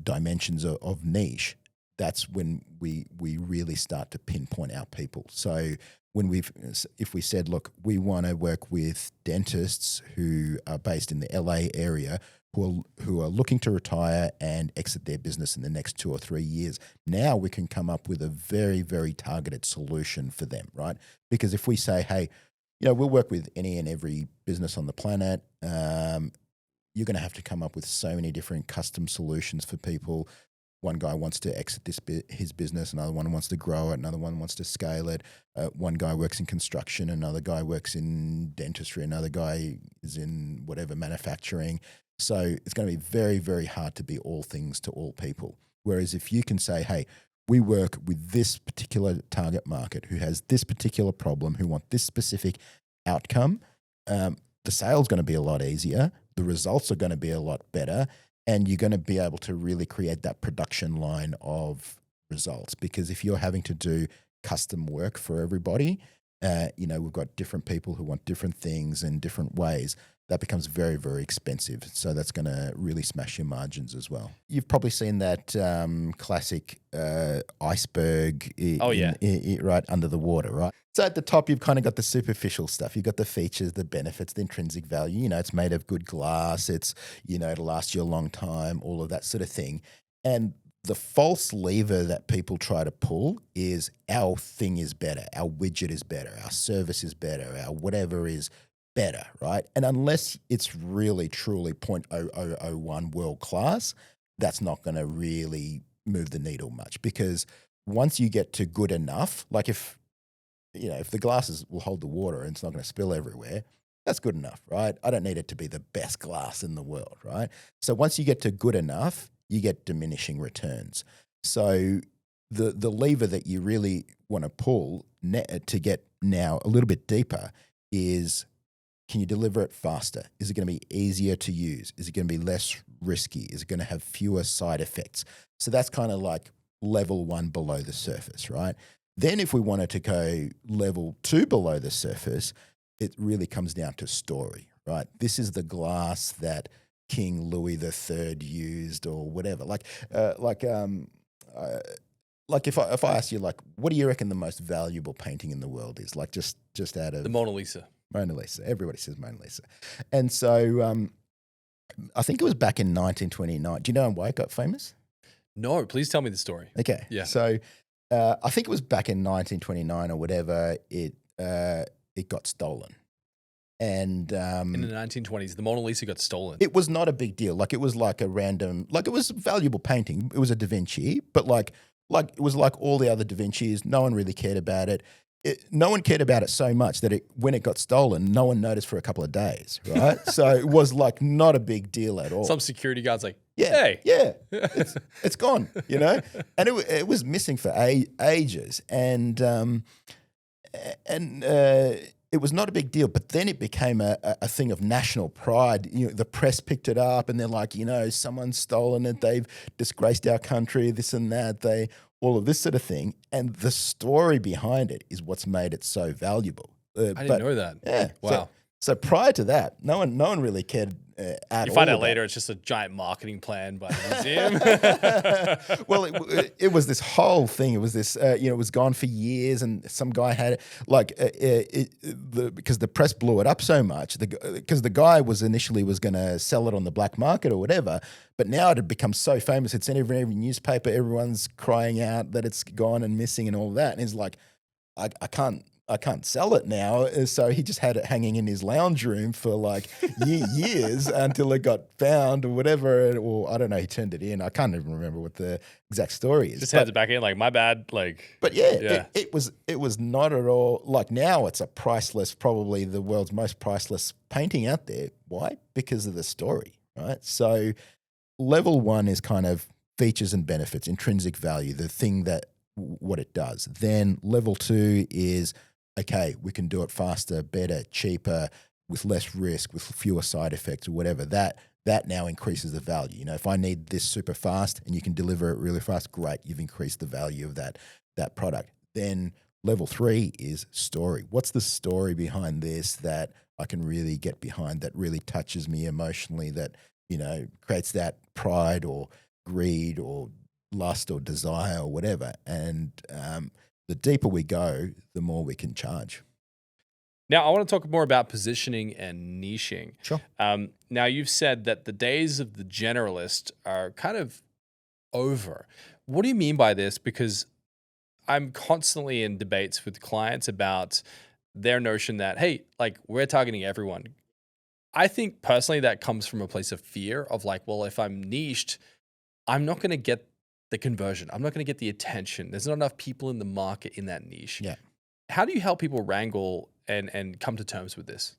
dimensions of niche, that's when we really start to pinpoint our people. So if we said, look, we want to work with dentists who are based in the LA area, who are looking to retire and exit their business in the next 2 or 3 years. Now we can come up with a very, very targeted solution for them, right? Because if we say, hey, we'll work with any and every business on the planet, you're going to have to come up with so many different custom solutions for people. One guy wants to exit his business, another one wants to grow it, another one wants to scale it. One guy works in construction, another guy works in dentistry, another guy is in whatever, manufacturing. So it's going to be very, very hard to be all things to all people. Whereas if you can say, hey, we work with this particular target market who has this particular problem, who want this specific outcome, the sale's going to be a lot easier. The results are going to be a lot better. And you're going to be able to really create that production line of results. Because if you're having to do custom work for everybody, we've got different people who want different things in different ways. That becomes very, very expensive. So that's going to really smash your margins as well. You've probably seen that classic iceberg right under the water, right? So at the top, you've kind of got the superficial stuff. You've got the features, the benefits, the intrinsic value. It's made of good glass. It's, it'll last you a long time, all of that sort of thing. And the false lever that people try to pull is our thing is better, our widget is better, our service is better, our whatever is better, right? And unless it's really, truly 0.0001 world class, that's not going to really move the needle much. Because once you get to good enough, like if the glasses will hold the water and it's not going to spill everywhere, that's good enough, right? I don't need it to be the best glass in the world, right? So once you get to good enough, you get diminishing returns. So the lever that you really want to pull to get now a little bit deeper is, can you deliver it faster? Is it going to be easier to use? Is it going to be less risky? Is it going to have fewer side effects? So that's kind of like level 1 below the surface, right? Then if we wanted to go level 2 below the surface, it really comes down to story, right? This is the glass that King Louis III used, or whatever. Like if I ask you, like, what do you reckon the most valuable painting in the world is? Like just out of The Mona Lisa. Mona Lisa. Everybody says Mona Lisa. And so I think it was back in 1929. Do you know why it got famous? No, please tell me the story. Okay. Yeah. So I think it was back in 1929 or whatever, it got stolen. And in the 1920s, the Mona Lisa got stolen. It was not a big deal. Like, it was like a random, like, it was a valuable painting. It was a Da Vinci, but like it was like all the other Da Vincis. No one really cared about it. No one cared about it so much that when it got stolen, no one noticed for a couple of days, right? So it was like not a big deal at all. Some security guard's like, yeah, hey. yeah, it's gone, and it was missing for ages, and it was not a big deal. But then it became a thing of national pride. The press picked it up, and they're like, someone's stolen it. They've disgraced our country. This and that. All of this sort of thing, and the story behind it is what's made it so valuable. I didn't know that. Yeah. Wow. So prior to that, no one really cared at all. You find out about later it's just a giant marketing plan by the museum. Well, it was this whole thing. It was this, it was gone for years, and some guy had it, like, because the press blew it up so much. Because the guy was initially going to sell it on the black market or whatever, but now it had become so famous. It's in every newspaper. Everyone's crying out that it's gone and missing and all that. And he's like, I can't sell it now. So he just had it hanging in his lounge room for like years until it got found or whatever. Or I don't know, he turned it in. I can't even remember what the exact story is. Just hands it back in, like, my bad. Like, but it was not at all like now it's a priceless, probably the world's most priceless painting out there. Why? Because of the story, right? So level one is kind of features and benefits, intrinsic value, the thing that what it does. Then level two is, okay, we can do it faster, better, cheaper, with less risk, with fewer side effects or whatever. That now increases the value. You know, if I need this super fast and you can deliver it really fast, great, you've increased the value of that product. Then level three is story. What's the story behind this that I can really get behind, that really touches me emotionally, that, you know, creates that pride or greed or lust or desire or whatever. And the deeper we go, the more we can charge. now I want to talk more about positioning and niching. Sure. Now you've said that the days of the generalist are kind of over. What do you mean by this? Because I'm constantly in debates with clients about their notion that, hey, like, we're targeting everyone. I think personally that comes from a place of fear of like, well, if I'm niched, I'm not going to get the conversion. I'm not going to get the attention. There's not enough people in the market in that niche. Yeah. How do you help people wrangle and come to terms with this?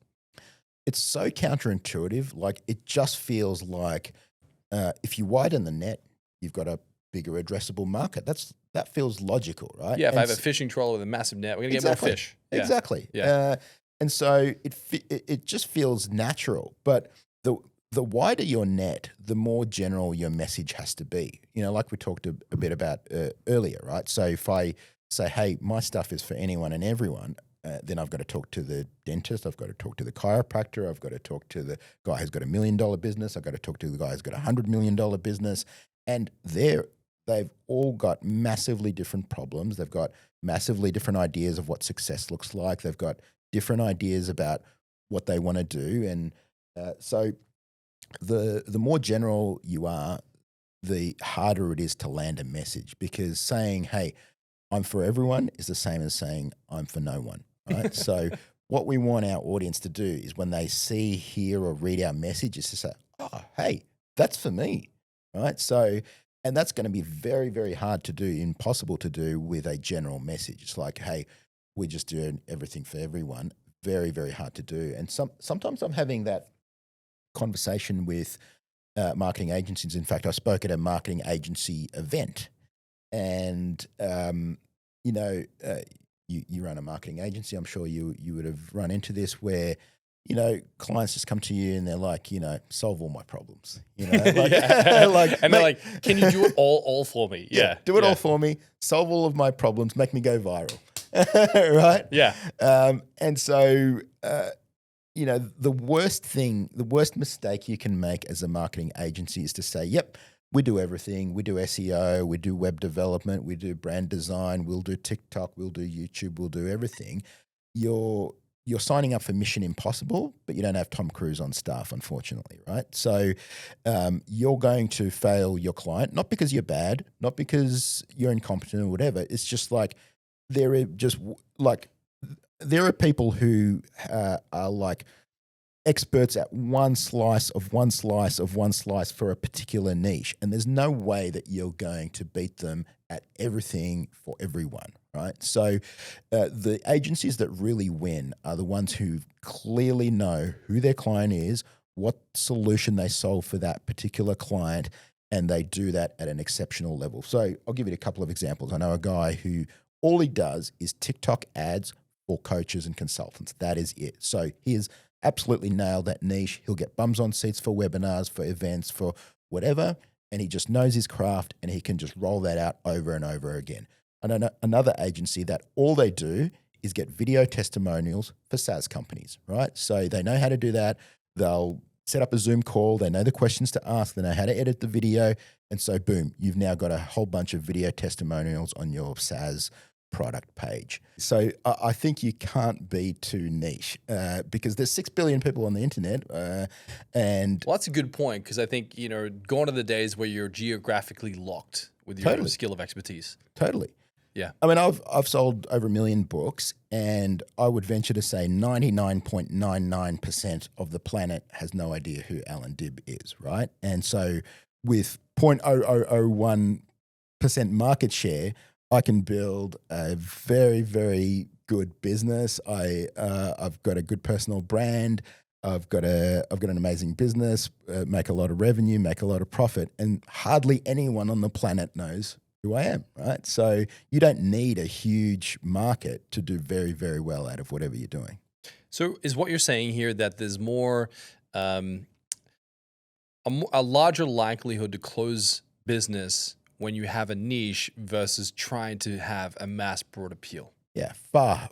It's so counterintuitive. Like, it just feels like if you widen the net, you've got a bigger addressable market. That feels logical, right? Yeah, if and I have a fishing trawler with a massive net, we're going to get more fish. Yeah. Exactly. Yeah. And so it just feels natural. But the wider your net, the more general your message has to be. You know, like we talked a bit about earlier, right? So if I say, hey, my stuff is for anyone and everyone, then I've got to talk to the dentist, I've got to talk to the chiropractor, I've got to talk to the guy who's got $1 million business, I've got to talk to the guy who's got $100 million business. And they've all got massively different problems. They've got massively different ideas of what success looks like. They've got different ideas about what they want to do. And so the more general you are, the harder it is to land a message, because saying, hey, I'm for everyone is the same as saying I'm for no one, right? So what we want our audience to do is when they see, hear, or read our message is to say, oh, hey, that's for me, right? So, and that's going to be very, very hard to do, impossible to do with a general message. It's like, hey, we're just doing everything for everyone. Very, very hard to do. And sometimes I'm having that conversation with marketing agencies. In fact, I spoke at a marketing agency event, and you run a marketing agency. I'm sure you would have run into this where, you know, clients just come to you and they're like, you know, solve all my problems. You know, like, and they're like, can you do it all for me? Yeah, do it all for me. Solve all of my problems. Make me go viral. Right? Yeah. And so, you know, the worst mistake you can make as a marketing agency is to say, yep, we do everything. We do SEO, we do web development, we do brand design, we'll do TikTok, we'll do YouTube, we'll do everything. You're signing up for Mission Impossible, but you don't have Tom Cruise on staff, unfortunately, right? So you're going to fail your client, not because you're bad, not because you're incompetent or whatever. It's just like there are people who are like experts at one slice for a particular niche. And there's no way that you're going to beat them at everything for everyone, right? So the agencies that really win are the ones who clearly know who their client is, what solution they solve for that particular client, and they do that at an exceptional level. So I'll give you a couple of examples. I know a guy who all he does is TikTok ads for coaches and consultants. That is it. So he has absolutely nailed that niche. He'll get bums on seats for webinars, for events, for whatever, and he just knows his craft and he can just roll that out over and over again. And another agency that all they do is get video testimonials for SaaS companies, right? So they know how to do that. They'll set up a Zoom call. They know the questions to ask. They know how to edit the video. And so, boom, you've now got a whole bunch of video testimonials on your SaaS product page. So I think you can't be too niche because there's 6 billion people on the internet. And well, that's a good point, because I think, gone are the days where you're geographically locked with your skill of expertise. Totally. Yeah. I mean, I've sold over 1 million books, and I would venture to say 99.99% of the planet has no idea who Allan Dib is, right? And so with 0.0001% market share, I can build a very, very good business. I've got a good personal brand. I've got an amazing business, make a lot of revenue, make a lot of profit, and hardly anyone on the planet knows who I am, right? So you don't need a huge market to do very, very well out of whatever you're doing. So is what you're saying here that there's more, a larger likelihood to close business when you have a niche versus trying to have a mass broad appeal? Yeah, far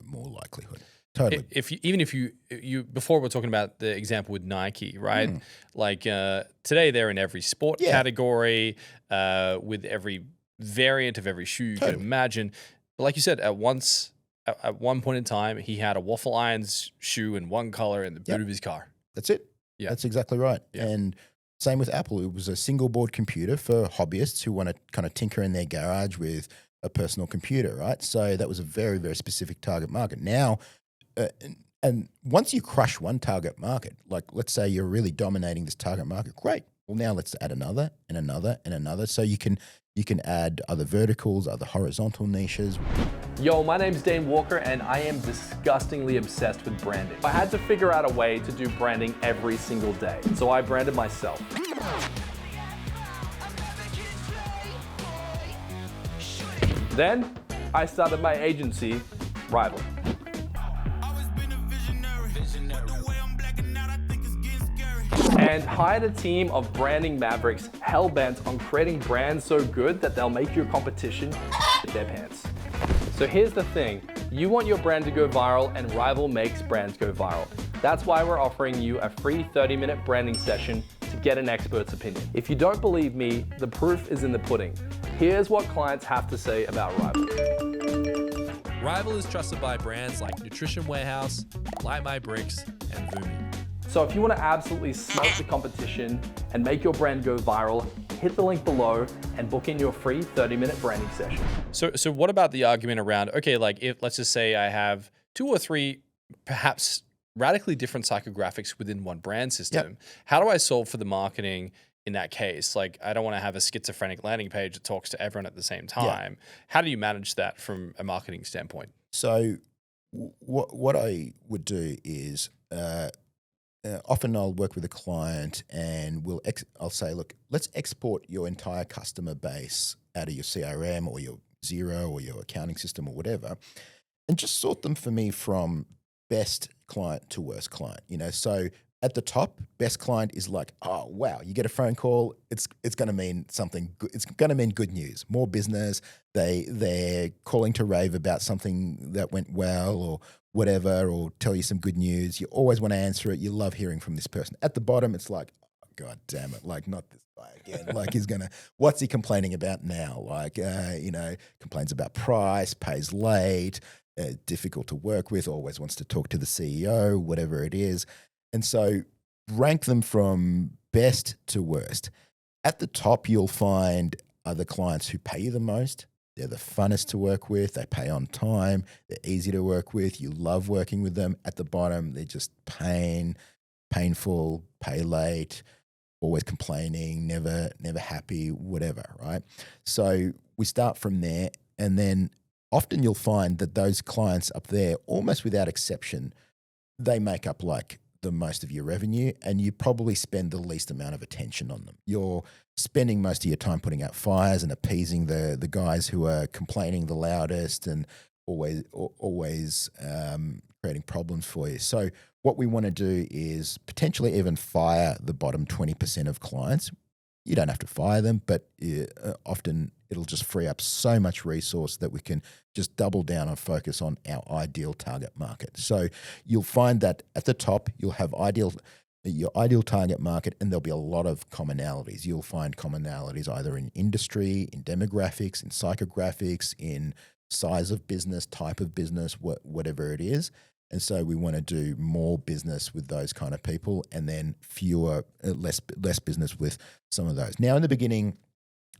more likelihood. Totally. If you before we're talking about the example with Nike, right? Like today they're in every sport category, with every variant of every shoe you can imagine. But like you said, at one point in time, he had a waffle irons shoe in one color in the boot of his car. That's it. Yeah, that's exactly right. Yeah. And same with Apple. It was a single board computer for hobbyists who want to kind of tinker in their garage with a personal computer, right? So that was a very, very specific target market. Now, and once you crush one target market, like let's say you're really dominating this target market, great. Well, now let's add another and another and another. So you can add other verticals, other horizontal niches. Yo, my name's Dane Walker, and I am disgustingly obsessed with branding. I had to figure out a way to do branding every single day, so I branded myself. Then I started my agency, Rival. And hired a team of branding mavericks hell-bent on creating brands so good that they'll make your competition shit their pants. So here's the thing, you want your brand to go viral, and Rival makes brands go viral. That's why we're offering you a free 30-minute branding session to get an expert's opinion. If you don't believe me, the proof is in the pudding. Here's what clients have to say about Rival. Rival is trusted by brands like Nutrition Warehouse, Light My Bricks, and Vumi. So if you want to absolutely smoke the competition and make your brand go viral, hit the link below and book in your free 30-minute branding session. So what about the argument around, okay, like if let's just say I have 2 or 3 perhaps radically different psychographics within one brand system. How do I solve for the marketing in that case? Like I don't want to have a schizophrenic landing page that talks to everyone at the same time. How do you manage that from a marketing standpoint? So what I would do is often I'll work with a client and I'll say, look, let's export your entire customer base out of your CRM or your Xero or your accounting system or whatever, and just sort them for me from best client to worst client. So at the top, best client is like, oh wow, you get a phone call, it's going to mean something good. It's going to mean good news, more business. They're calling to rave about something that went well or whatever, or tell you some good news. You always want to answer it. You love hearing from this person. At the bottom, it's like, oh, God damn it, like not this guy again. Like what's he complaining about now? Like, complains about price, pays late, difficult to work with, always wants to talk to the CEO, whatever it is. And so rank them from best to worst. At the top, you'll find other clients who pay you the most. They're the funnest to work with. They pay on time. They're easy to work with. You love working with them. At the bottom, they're just painful, pay late, always complaining, never happy, whatever, right? So we start from there. And then often you'll find that those clients up there, almost without exception, they make up like the most of your revenue, and you probably spend the least amount of attention on them. You're spending most of your time putting out fires and appeasing the guys who are complaining the loudest and always creating problems for you. So what we want to do is potentially even fire the bottom 20% of clients You don't have to fire them, but often it'll just free up so much resource that we can just double down and focus on our ideal target market. So you'll find that at the top, you'll have your ideal target market, and there'll be a lot of commonalities. You'll find commonalities either in industry, in demographics, in psychographics, in size of business, type of business, whatever it is. And so we want to do more business with those kind of people, and then less business with some of those. Now, in the beginning,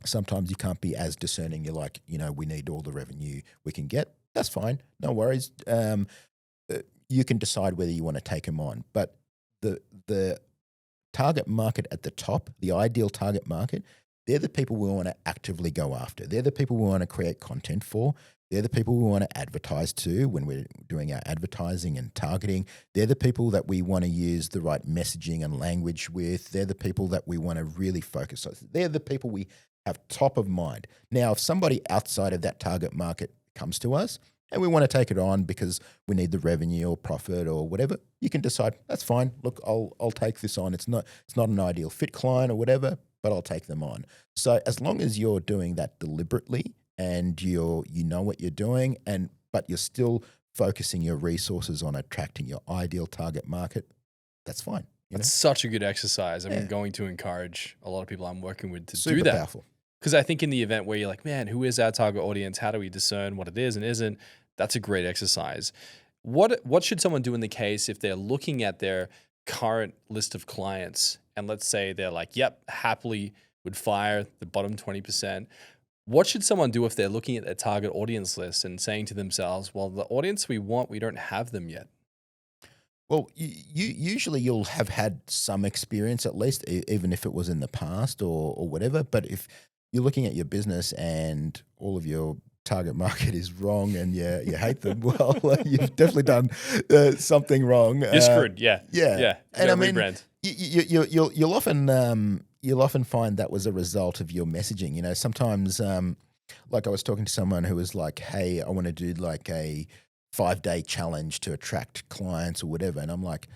sometimes you can't be as discerning. You're like, we need all the revenue we can get. That's fine. No worries. You can decide whether you want to take them on. But the target market at the top, the ideal target market, they're the people we want to actively go after. They're the people we want to create content for. They're the people we want to advertise to when we're doing our advertising and targeting. They're the people that we want to use the right messaging and language with. They're the people that we want to really focus on. They're the people we have top of mind. Now, if somebody outside of that target market comes to us and we want to take it on because we need the revenue or profit or whatever, you can decide, that's fine. Look, I'll take this on. It's not an ideal fit client or whatever, but I'll take them on. So as long as you're doing that deliberately and you know what you're doing, but you're still focusing your resources on attracting your ideal target market, that's fine. That's such a good exercise. I'm going to encourage a lot of people I'm working with to do that. Super powerful. Because I think in the event where you're like, man, who is our target audience? How do we discern what it is and isn't? That's a great exercise. What should someone do in the case if they're looking at their current list of clients and let's say they're like, yep, happily would fire the bottom 20%. What should someone do if they're looking at their target audience list and saying to themselves, well, the audience we want, we don't have them yet? Well, usually you'll have had some experience at least, even if it was in the past or whatever. But if you're looking at your business and all of your target market is wrong and you hate them, well, you've definitely done something wrong. You're screwed. Yeah. And I mean, rebrand. You'll often find that was a result of your messaging. Sometimes, like I was talking to someone who was like, hey, I want to do like a 5-day challenge to attract clients or whatever. And I'm like,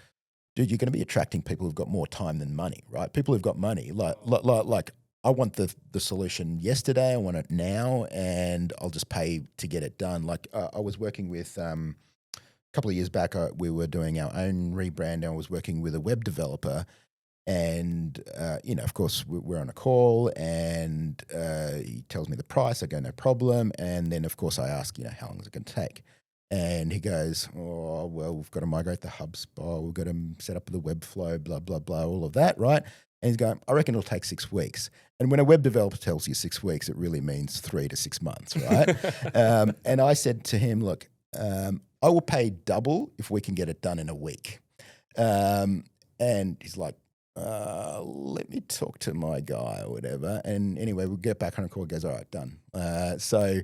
dude, you're going to be attracting people who've got more time than money, right? People who've got money. Like I want the solution yesterday. I want it now, and I'll just pay to get it done. Like I was working with a couple of years back. We were doing our own rebrand, and I was working with a web developer. And of course, we're on a call, and he tells me the price. I go, no problem. And then, of course, I ask, how long is it going to take? And he goes, oh, well, we've got to migrate the HubSpot. We've got to set up the Webflow, blah, blah, blah, all of that, right? And he's going, I reckon it'll take 6 weeks. And when a web developer tells you 6 weeks, it really means 3 to 6 months, right? And I said to him, look, I will pay double if we can get it done in a week. And he's like, let me talk to my guy or whatever. And anyway, we'll get back on a call. Goes, all right, done. So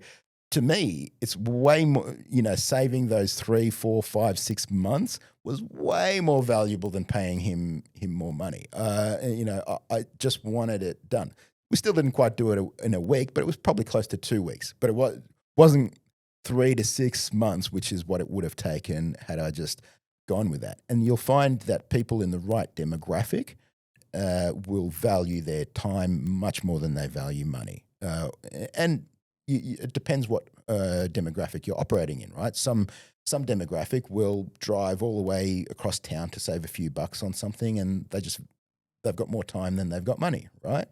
to me, it's way more, saving those 3, 4, 5, 6 months was way more valuable than paying him more money. I just wanted it done. We still didn't quite do it in a week, but it was probably close to 2 weeks. But it wasn't 3 to 6 months, which is what it would have taken had I just gone with that. And you'll find that people in the right demographic will value their time much more than they value money. It depends what demographic you're operating in, right? Some demographic will drive all the way across town to save a few bucks on something, and they've got more time than they've got money, right?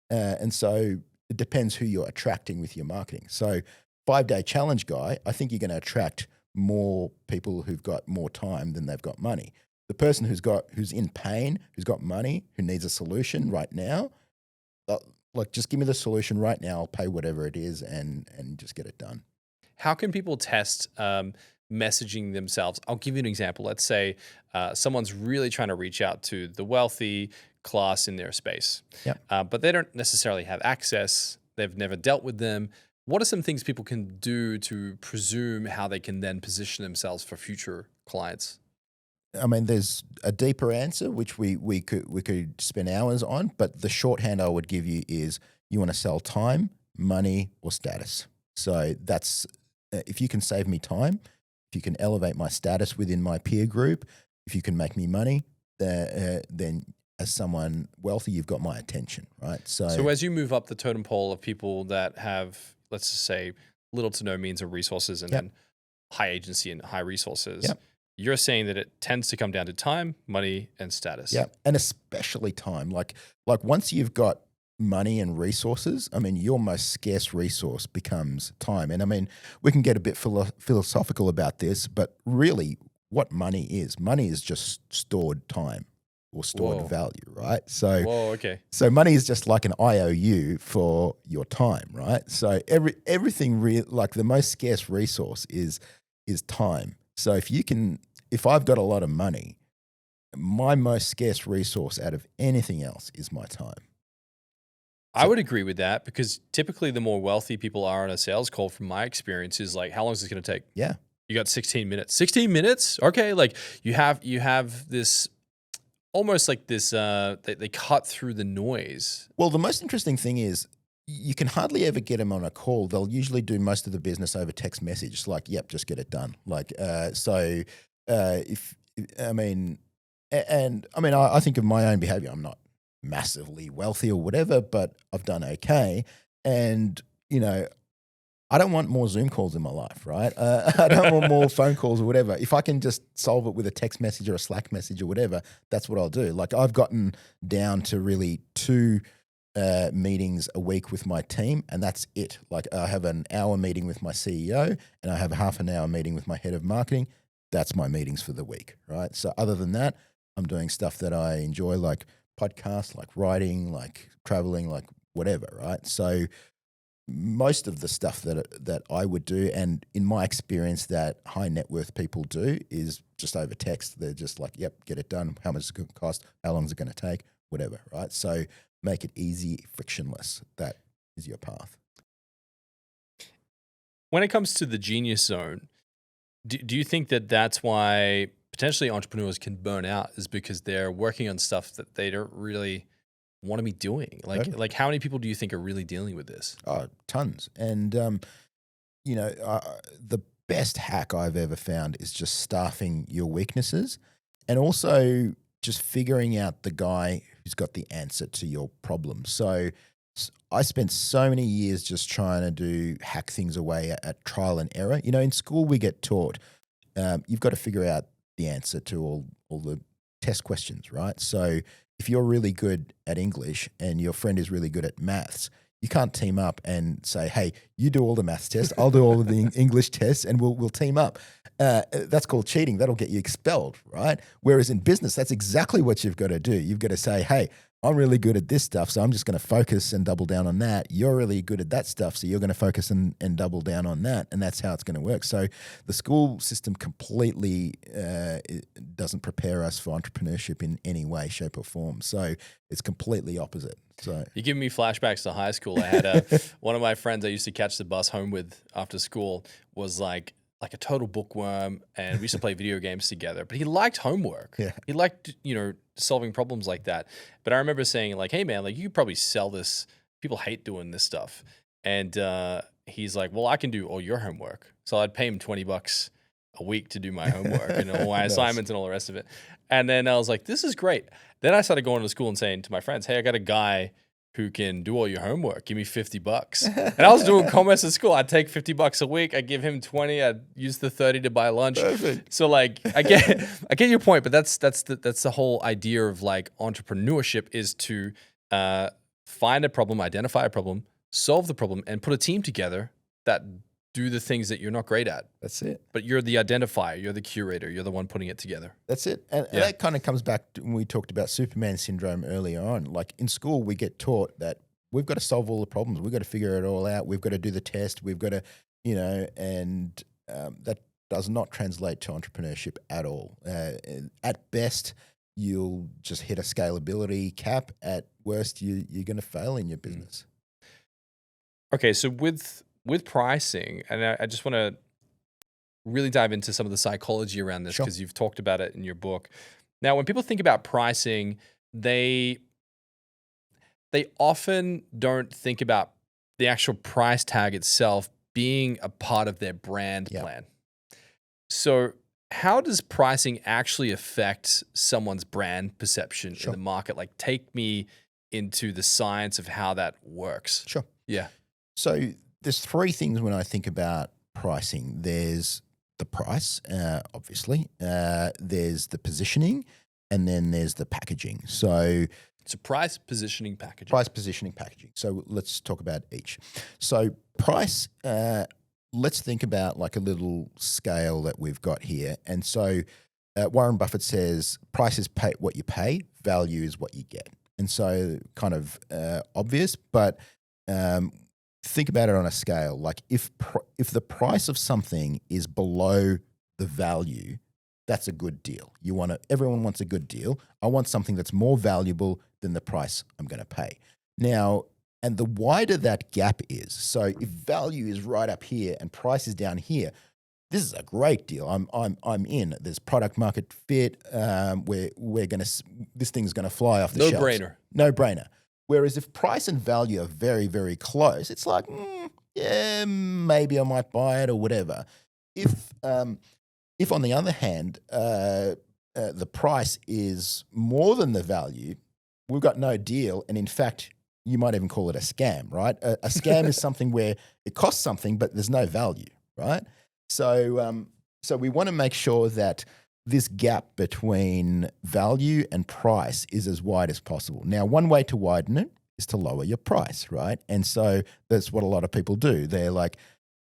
And so it depends who you're attracting with your marketing. So 5-day challenge guy, I think you're going to attract more people who've got more time than they've got money. The person who's in pain, who's got money, who needs a solution right now, just give me the solution right now. I'll pay whatever it is and just get it done. How can people test messaging themselves? I'll give you an example. Let's say someone's really trying to reach out to the wealthy class in their space, but they don't necessarily have access. They've never dealt with them. What are some things people can do to presume how they can then position themselves for future clients? I mean, there's a deeper answer, which we could spend hours on, but the shorthand I would give you is you want to sell time, money, or status. So that's, if you can save me time, if you can elevate my status within my peer group, if you can make me money, then as someone wealthy, you've got my attention, right? So as you move up the totem pole of people that have, let's just say, little to no means of resources and then high agency and high resources, you're saying that it tends to come down to time, money, and status. Yeah, and especially time. Like once you've got money and resources, I mean, your most scarce resource becomes time. And I mean, we can get a bit philosophical about this, but really what money is just stored time or stored value, right? So, so money is just like an IOU for your time, right? So everything like the most scarce resource is time. So if I've got a lot of money, my most scarce resource out of anything else is my time. I would agree with that, because typically the more wealthy people are on a sales call, from my experience, is like, how long is this going to take? Yeah. You got 16 minutes. 16 minutes? Okay. Like you have this almost like this, they cut through the noise. Well, the most interesting thing is you can hardly ever get them on a call. They'll usually do most of the business over text message. It's like, yep, just get it done. Like, I think of my own behavior. I'm not massively wealthy or whatever, but I've done okay. And, I don't want more Zoom calls in my life, right? I don't want more phone calls or whatever. If I can just solve it with a text message or a Slack message or whatever, that's what I'll do. Like I've gotten down to really 2 meetings a week with my team, and that's it. Like I have an hour meeting with my CEO and I have a half an hour meeting with my head of marketing. That's my meetings for the week, right? So other than that, I'm doing stuff that I enjoy, like podcasts, like writing, like traveling, like whatever, right? So most of the stuff that I would do, and in my experience that high net worth people do, is just over text. They're just like, yep, get it done. How much is it going to cost? How long is it going to take? Whatever, right? So make it easy, frictionless. That is your path. When it comes to the genius zone, do you think that that's why potentially entrepreneurs can burn out, is because they're working on stuff that they don't really want to be doing? Like how many people do you think are really dealing with this? Tons. And, the best hack I've ever found is just staffing your weaknesses, and also just figuring out the guy who's got the answer to your problem. So I spent so many years just trying to hack things away at trial and error. In school we get taught you've got to figure out the answer to all the test questions, right? So if you're really good at English and your friend is really good at maths, you can't team up and say, hey, you do all the maths tests, I'll do all of the English tests, and we'll team up. That's called cheating. That'll get you expelled, right? Whereas in business, that's exactly what you've got to do. You've got to say, hey, I'm really good at this stuff, so I'm just going to focus and double down on that. You're really good at that stuff, so you're going to focus and double down on that, and that's how it's going to work. So the school system completely doesn't prepare us for entrepreneurship in any way, shape, or form. So it's completely opposite. So you're giving me flashbacks to high school. I had one of my friends I used to catch the bus home with after school was like a total bookworm, and we used to play video games together, but he liked homework. Yeah. He liked, solving problems like that. But I remember saying like, hey man, like you could probably sell this. People hate doing this stuff. And he's like, well, I can do all your homework. So I'd pay him $20 a week to do my homework and all my assignments and all the rest of it. And then I was like, this is great. Then I started going to school and saying to my friends, hey, I got a guy who can do all your homework. Give me $50. And I was doing commerce at school. I'd take $50 a week. I'd give him 20. I'd use the 30 to buy lunch. Perfect. So like, I get your point, but that's the whole idea of like entrepreneurship, is to find a problem, identify a problem, solve the problem, and put a team together that do the things that you're not great at. That's it. But you're the identifier, you're the curator, you're the one putting it together. That's it. And that kind of comes back to when we talked about Superman syndrome earlier on. Like in school, we get taught that we've got to solve all the problems. We've got to figure it all out. We've got to do the test. We've got to, and that does not translate to entrepreneurship at all. At best, you'll just hit a scalability cap. At worst, you're going to fail in your business. Okay, so with pricing, and I just want to really dive into some of the psychology around this, because you've talked about it in your book. Now, when people think about pricing, they often don't think about the actual price tag itself being a part of their brand plan. So how does pricing actually affect someone's brand perception in the market? Like, take me into the science of how that works. Sure. Yeah. So there's three things when I think about pricing. There's the price, obviously. There's the positioning, and then there's the packaging. So price, positioning, packaging. Price, positioning, packaging. So let's talk about each. So price, let's think about like a little scale that we've got here. And so Warren Buffett says price is what you pay, value is what you get. And so kind of obvious, but think about it on a scale. Like if the price of something is below the value, that's a good deal. Everyone wants a good deal. I want something that's more valuable than the price I'm going to pay. Now, and the wider that gap is, so if value is right up here and price is down here, this is a great deal. I'm in. There's product market fit. This thing's gonna fly off the shelves. No brainer. Whereas if price and value are very, very close, it's like, yeah, maybe I might buy it or whatever. If on the other hand, the price is more than the value, we've got no deal. And in fact, you might even call it a scam, right? A scam is something where it costs something, but there's no value, right? So we want to make sure that this gap between value and price is as wide as possible. Now, one way to widen it is to lower your price, right? And so that's what a lot of people do. They're like,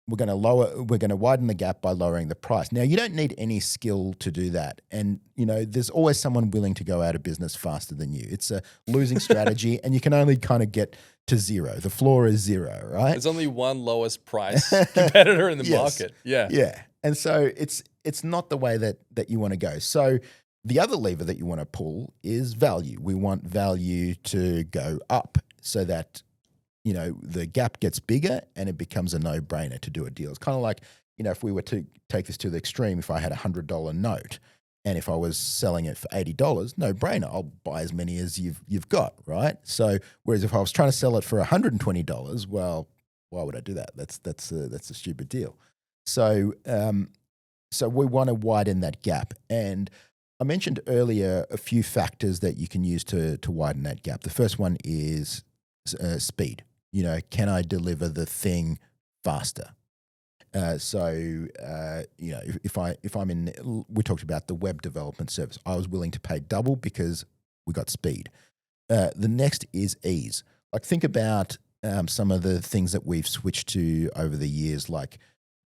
we're going to widen the gap by lowering the price. Now, you don't need any skill to do that. And, there's always someone willing to go out of business faster than you. It's a losing strategy, and you can only kind of get to zero. The floor is zero, right? There's only one lowest price competitor in the market. Yeah. Yeah. And so it's not the way that you want to go. So the other lever that you want to pull is value. We want value to go up so that the gap gets bigger and it becomes a no-brainer to do a deal. It's kind of like, if we were to take this to the extreme, if I had a $100 note and if I was selling it for $80, no-brainer, I'll buy as many as you've got, right? So whereas if I was trying to sell it for $120, well, why would I do that? That's a stupid deal. So we want to widen that gap. And I mentioned earlier a few factors that you can use to widen that gap. The first one is speed. Can I deliver the thing faster? If I'm in, we talked about the web development service. I was willing to pay double because we got speed. The next is ease. Like think about some of the things that we've switched to over the years, like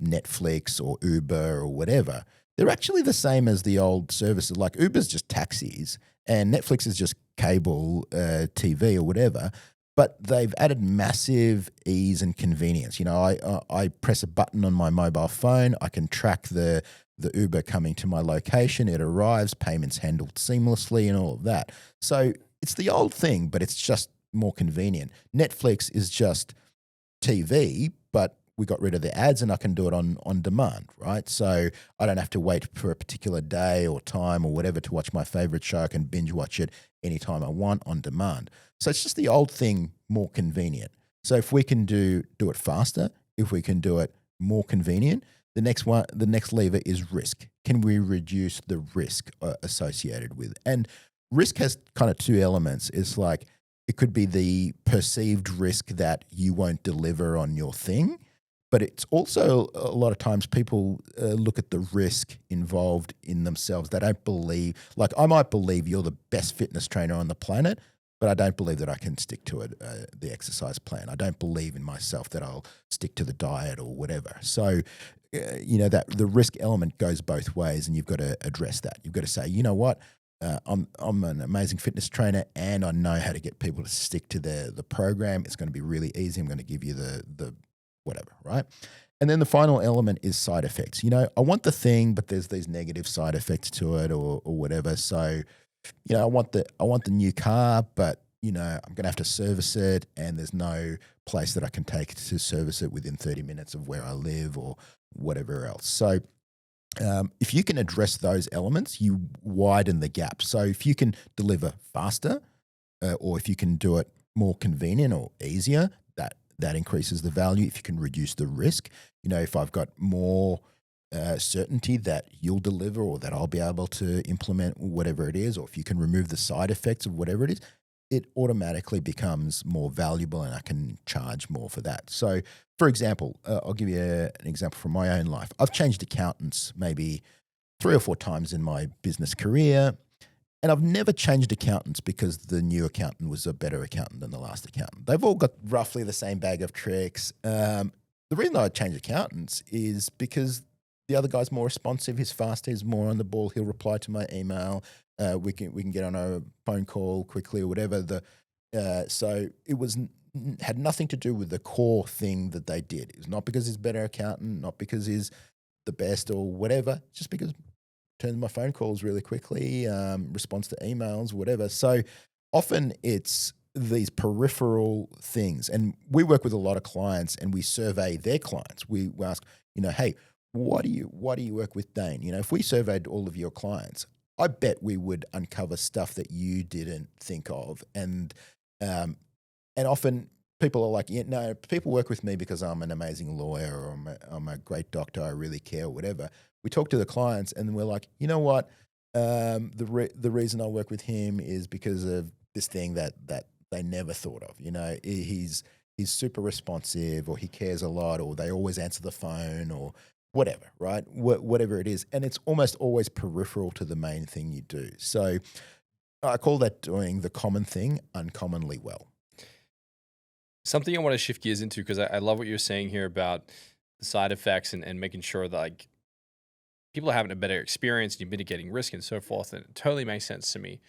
Netflix or Uber or whatever. They're actually the same as the old services. Like Uber's just taxis and Netflix is just cable TV or whatever. But they've added massive ease and convenience. I press a button on my mobile phone. I can track the Uber coming to my location. It arrives, payments handled seamlessly and all of that. So it's the old thing, but it's just more convenient. Netflix is just TV, but we got rid of the ads and I can do it on demand, right? So I don't have to wait for a particular day or time or whatever to watch my favorite show. I can binge watch it anytime I want on demand. So it's just the old thing, more convenient. So if we can do it faster, if we can do it more convenient, the next lever is risk. Can we reduce the risk associated with it? And risk has kind of two elements. It's like it could be the perceived risk that you won't deliver on your thing, but it's also a lot of times people look at the risk involved in themselves. They don't believe, like I might believe you're the best fitness trainer on the planet, but I don't believe that I can stick to it, the exercise plan. I don't believe in myself that I'll stick to the diet or whatever. So, that the risk element goes both ways, and you've got to address that. You've got to say, you know what, I'm an amazing fitness trainer, and I know how to get people to stick to the program. It's going to be really easy. I'm going to give you the whatever, right? And then the final element is side effects. I want the thing, but there's these negative side effects to it or whatever. So, I want the new car, but I'm going to have to service it, and there's no place that I can take to service it within 30 minutes of where I live or whatever else. So if you can address those elements, you widen the gap. So if you can deliver faster, or if you can do it more convenient or easier, that increases the value. If you can reduce the risk, if I've got more certainty that you'll deliver or that I'll be able to implement whatever it is, or if you can remove the side effects of whatever it is, it automatically becomes more valuable and I can charge more for that. So, for example, I'll give you an example from my own life. I've changed accountants maybe 3 or 4 times in my business career. And I've never changed accountants because the new accountant was a better accountant than the last accountant. They've all got roughly the same bag of tricks. The reason I change accountants is because the other guy's more responsive, he's faster, he's more on the ball, he'll reply to my email. We can get on a phone call quickly or whatever. So it had nothing to do with the core thing that they did. It was not because he's a better accountant, not because he's the best or whatever, just because turns my phone calls really quickly, responds to emails, whatever. So often it's these peripheral things. And we work with a lot of clients and we survey their clients. We ask, hey, what do you work with, Dane? If we surveyed all of your clients, I bet we would uncover stuff that you didn't think of. And often people are like, people work with me because I'm an amazing lawyer or I'm a great doctor, I really care, or whatever. We talk to the clients and we're like, you know what? The reason I work with him is because of this thing that they never thought of. He's super responsive, or he cares a lot, or they always answer the phone, or whatever, right? Whatever it is. And it's almost always peripheral to the main thing you do. So I call that doing the common thing uncommonly well. Something I want to shift gears into, because I love what you're saying here about the side effects and making sure that like people are having a better experience and you're mitigating risk and so forth. And it totally makes sense to me.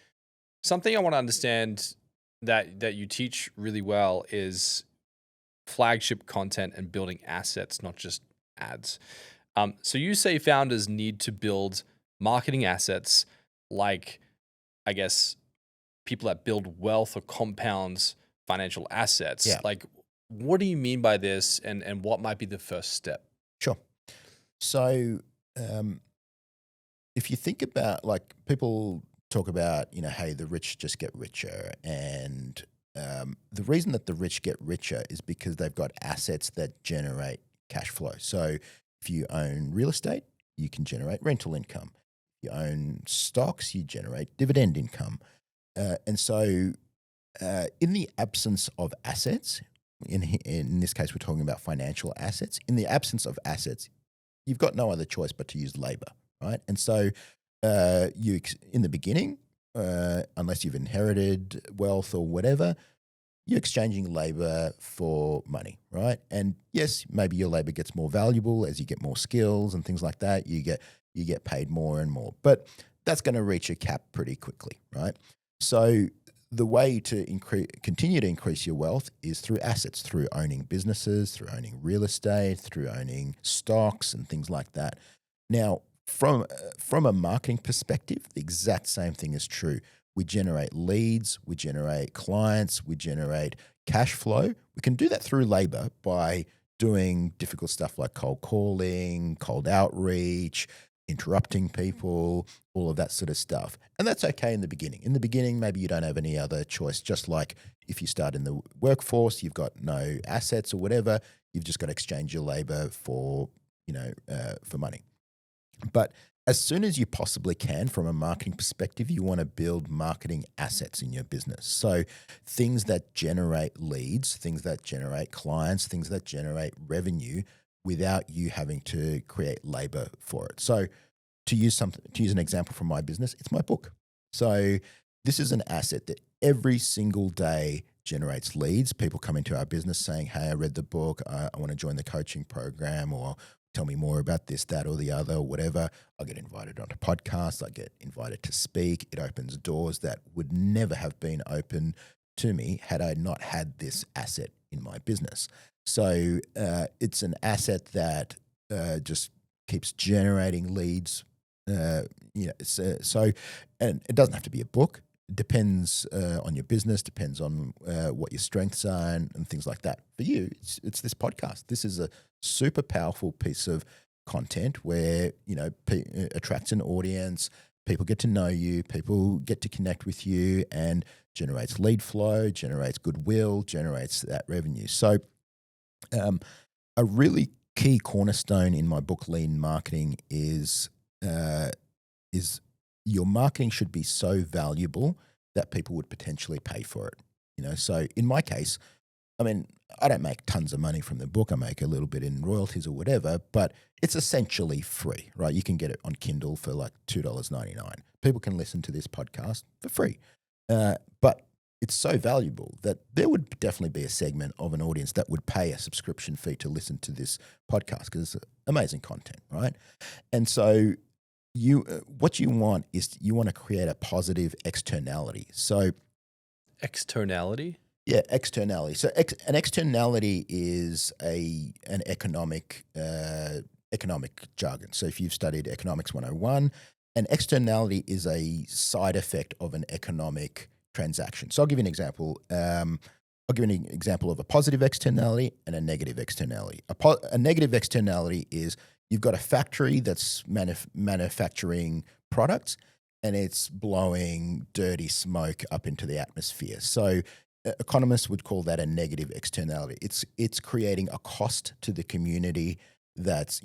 Something I want to understand that you teach really well is flagship content and building assets, not just ads. So you say founders need to build marketing assets like, I guess, people that build wealth or compounds financial assets. Yeah. Like, what do you mean by this, and what might be the first step? Sure. So if you think about, like, people talk about, hey, the rich just get richer. And the reason that the rich get richer is because they've got assets that generate cash flow. So if you own real estate, you can generate rental income. If you own stocks, you generate dividend income. And so in the absence of assets, in this case, we're talking about financial assets. In the absence of assets, you've got no other choice but to use labor, right? And so in the beginning, unless you've inherited wealth or whatever, you're exchanging labor for money, right? And yes, maybe your labor gets more valuable as you get more skills and things like that. You get paid more and more, but that's going to reach a cap pretty quickly, right? So the way to continue to increase your wealth is through assets, through owning businesses, through owning real estate, through owning stocks and things like that. Now, from a marketing perspective, the exact same thing is true. We generate leads, we generate clients, we generate cash flow. We can do that through labor by doing difficult stuff like cold calling, cold outreach, interrupting people, all of that sort of stuff. And that's okay in the beginning. In the beginning, maybe you don't have any other choice. Just like if you start in the workforce, you've got no assets or whatever, you've just got to exchange your labor for money. But as soon as you possibly can, from a marketing perspective, you want to build marketing assets in your business. So things that generate leads, things that generate clients, things that generate revenue without you having to create labor for it. So to use an example from my business, it's my book. So this is an asset that every single day generates leads. People come into our business saying, hey, I read the book, I want to join the coaching program, or tell me more about this, that, or the other, or whatever. I get invited onto podcasts. I get invited to speak. It opens doors that would never have been open to me had I not had this asset in my business. So it's an asset that just keeps generating leads. And it doesn't have to be a book. It depends on your business, depends on what your strengths are and things like that. For you, it's this podcast. This is a super powerful piece of content where, attracts an audience, people get to know you, people get to connect with you, and generates lead flow, generates goodwill, generates that revenue. So a really key cornerstone in my book, Lean Marketing, is your marketing should be so valuable that people would potentially pay for it. So in my case, I mean, I don't make tons of money from the book. I make a little bit in royalties or whatever, but it's essentially free, right? You can get it on Kindle for like $2.99. People can listen to this podcast for free. But it's so valuable that there would definitely be a segment of an audience that would pay a subscription fee to listen to this podcast because it's amazing content, right? And so what you want is you want to create a positive externality. So Externality? Yeah, externality. So an externality is an economic jargon. So if you've studied Economics 101, an externality is a side effect of an economic transaction. So I'll give you an example. I'll give you an example of a positive externality and a negative externality. A negative externality is you've got a factory that's manufacturing products and it's blowing dirty smoke up into the atmosphere. So economists would call that a negative externality. It's creating a cost to the community that's,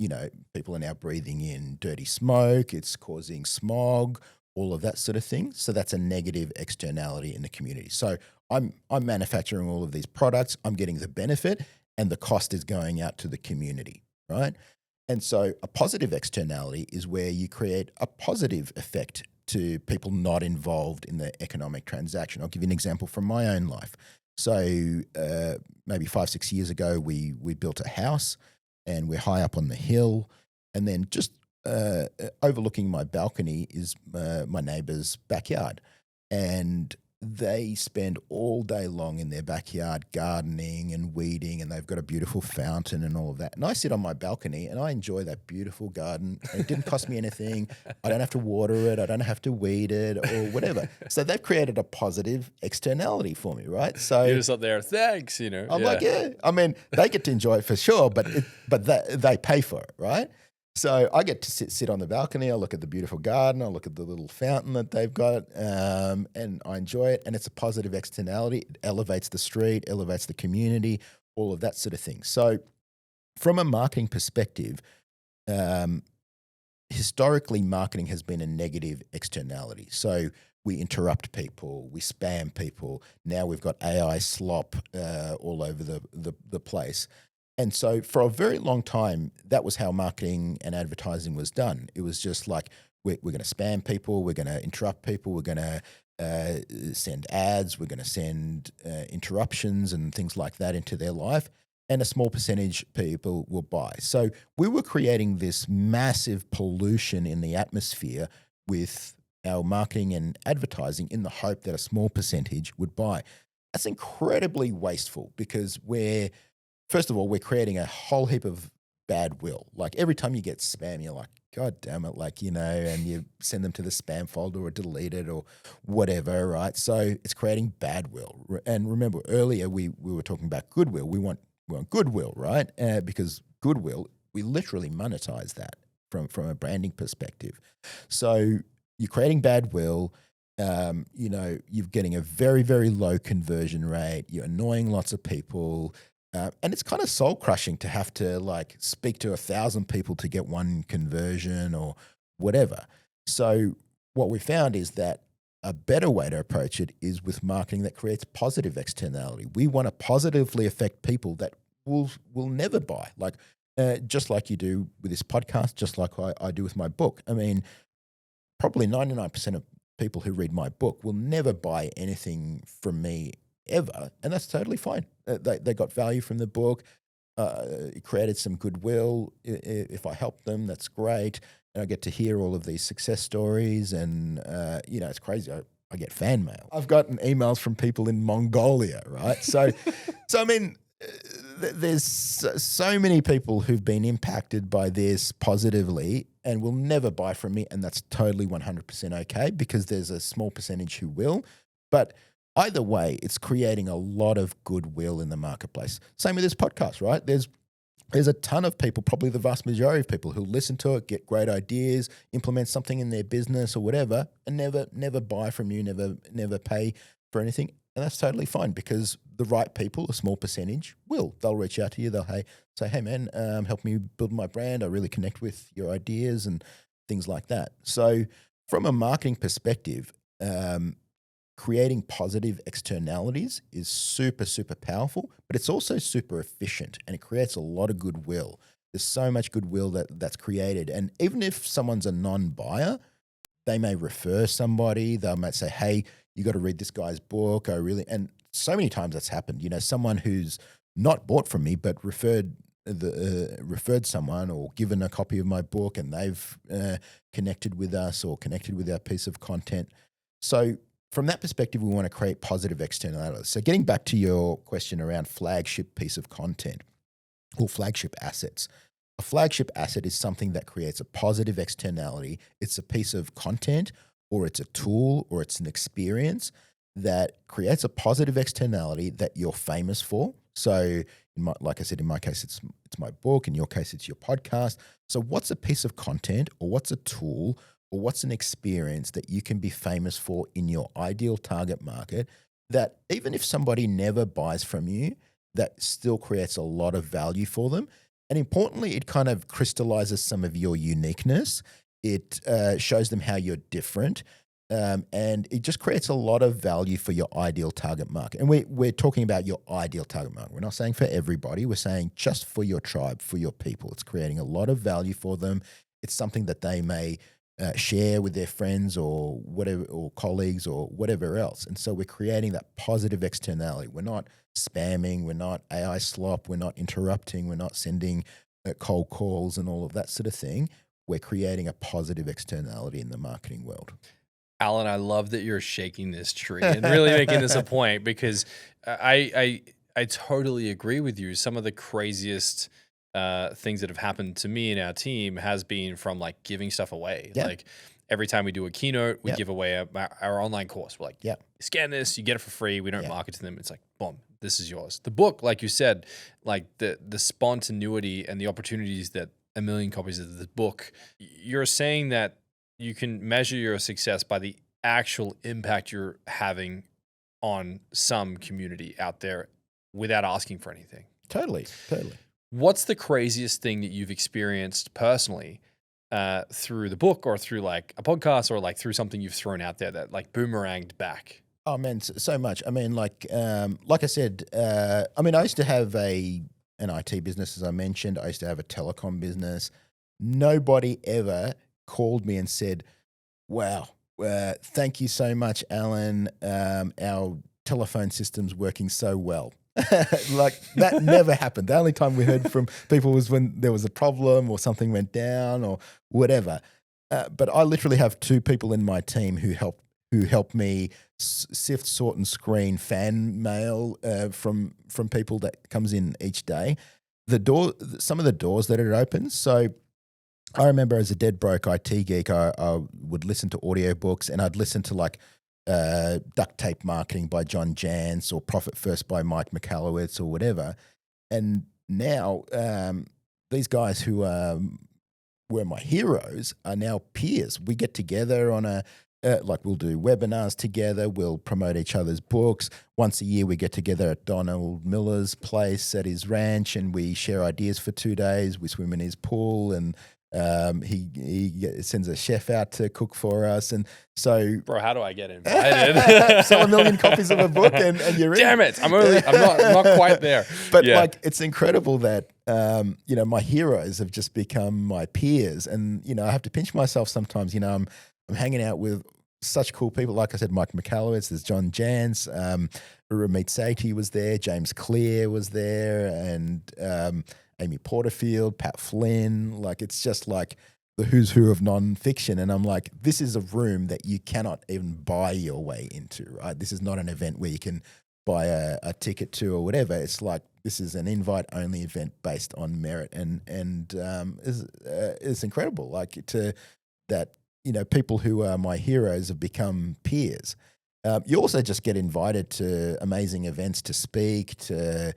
people are now breathing in dirty smoke, it's causing smog, all of that sort of thing. So that's a negative externality in the community. So I'm manufacturing all of these products, I'm getting the benefit, and the cost is going out to the community, right? And so a positive externality is where you create a positive effect to people not involved in the economic transaction. I'll give you an example from my own life. So maybe 5-6 years ago, we built a house and we're high up on the hill, and then just overlooking my balcony is my neighbour's backyard. And they spend all day long in their backyard gardening and weeding, and they've got a beautiful fountain and all of that. And I sit on my balcony and I enjoy that beautiful garden. It didn't cost me anything. I don't have to water it. I don't have to weed it or whatever. So they've created a positive externality for me, right? So You're just up there, thanks, I'm like, yeah. I mean, they get to enjoy it for sure, but they pay for it, right? So I get to sit on the balcony. I look at the beautiful garden. I look at the little fountain that they've got, and I enjoy it. And it's a positive externality. It elevates the street, elevates the community, all of that sort of thing. So from a marketing perspective, historically, marketing has been a negative externality. So we interrupt people, we spam people. Now we've got AI slop all over the place. And so for a very long time, that was how marketing and advertising was done. It was just like, we're going to spam people, we're going to interrupt people, we're going to send ads, we're going to send interruptions and things like that into their life, and a small percentage people will buy. So we were creating this massive pollution in the atmosphere with our marketing and advertising in the hope that a small percentage would buy. That's incredibly wasteful because first of all, we're creating a whole heap of bad will. Like every time you get spam, you're like, God damn it, and you send them to the spam folder or delete it or whatever, right? So it's creating bad will. And remember, earlier we were talking about goodwill. We want goodwill, right? Because goodwill, we literally monetize that from a branding perspective. So you're creating bad will. You're getting a very, very low conversion rate. You're annoying lots of people. And it's kind of soul crushing to have to speak to 1,000 people to get one conversion or whatever. So what we found is that a better way to approach it is with marketing that creates positive externality. We want to positively affect people that will never buy, just like you do with this podcast, just like I do with my book. I mean, probably 99% of people who read my book will never buy anything from me ever, and that's totally fine. They got value from the book. It created some goodwill. If I help them, that's great. And I get to hear all of these success stories, and it's crazy. I get fan mail. I've gotten emails from people in Mongolia, right? So I mean, there's so many people who've been impacted by this positively and will never buy from me, and that's totally 100% okay because there's a small percentage who will, but either way, it's creating a lot of goodwill in the marketplace. Same with this podcast, right? There's a ton of people, probably the vast majority of people who listen to it, get great ideas, implement something in their business or whatever, and never buy from you, never pay for anything. And that's totally fine because the right people, a small percentage, they'll reach out to you. They'll say, hey man, help me build my brand. I really connect with your ideas and things like that. So from a marketing perspective, creating positive externalities is super, super powerful, but it's also super efficient and it creates a lot of goodwill. There's so much goodwill that's created. And even if someone's a non-buyer, they may refer somebody. They might say, hey, you got to read this guy's book. And so many times that's happened. Someone who's not bought from me, but referred someone or given a copy of my book, and they've connected with us or connected with our piece of content. So from that perspective, we want to create positive externalities. So getting back to your question around flagship piece of content or flagship assets. A flagship asset is something that creates a positive externality. It's a piece of content, or it's a tool, or it's an experience that creates a positive externality that you're famous for. So, like I said, in my case, it's my book. In your case, it's your podcast. So what's a piece of content, or what's a tool, or what's an experience that you can be famous for in your ideal target market that even if somebody never buys from you, that still creates a lot of value for them? And importantly, it kind of crystallizes some of your uniqueness. It shows them how you're different. And it just creates a lot of value for your ideal target market. And we're talking about your ideal target market. We're not saying for everybody. We're saying just for your tribe, for your people. It's creating a lot of value for them. It's something that they may share with their friends or whatever, or colleagues or whatever else. And so we're creating that positive externality. We're not spamming. We're not AI slop. We're not interrupting. We're not sending cold calls and all of that sort of thing. We're creating a positive externality in the marketing world. Allan, I love that you're shaking this tree and really making this a point, because I totally agree with you. Some of the craziest things that have happened to me and our team has been from like giving stuff away. Yeah. Like every time we do a keynote, we give away our online course. We're like, scan this, you get it for free. We don't market to them. It's like, boom, this is yours. The book, like you said, like the spontaneity and the opportunities that 1 million copies of the book, you're saying that you can measure your success by the actual impact you're having on some community out there without asking for anything. Totally. What's the craziest thing that you've experienced personally through the book or through like a podcast or like through something you've thrown out there that like boomeranged back? Oh man, so much. I mean, like I said, I used to have an IT business, as I mentioned. I used to have a telecom business. Nobody ever called me and said, wow, thank you so much, Allan. Our telephone system's working so well. Like that never happened. The only time we heard from people was when there was a problem or something went down or whatever. But I literally have 2 people in my team who help me sift, sort, and screen fan mail from people that comes in each day. Some of the doors that it opens. So I remember as a dead broke IT geek, I would listen to audiobooks, and I'd listen to like Duct Tape Marketing by John Jantsch or Profit First by Mike Michalowicz or whatever. And now these guys who were my heroes are now peers. We get together on like we'll do webinars together. We'll promote each other's books. Once a year, we get together at Donald Miller's place at his ranch, and we share ideas for 2 days. We swim in his pool, and he sends a chef out to cook for us. And so, bro, how do I get invited? Sell 1 million copies of a book, and you're in. Damn it! I'm not quite there. But like, it's incredible that my heroes have just become my peers, and I have to pinch myself sometimes. I'm hanging out with such cool people. Like I said, Mike Michalowicz, there's John Jantsch, Ramit Sethi was there, James Clear was there, and Amy Porterfield, Pat Flynn. Like, it's just like the who's who of nonfiction. And I'm like, this is a room that you cannot even buy your way into, right? This is not an event where you can buy a ticket to or whatever. It's like, this is an invite-only event based on merit, and it's incredible. Like that, people who are my heroes have become peers. You also just get invited to amazing events to speak, to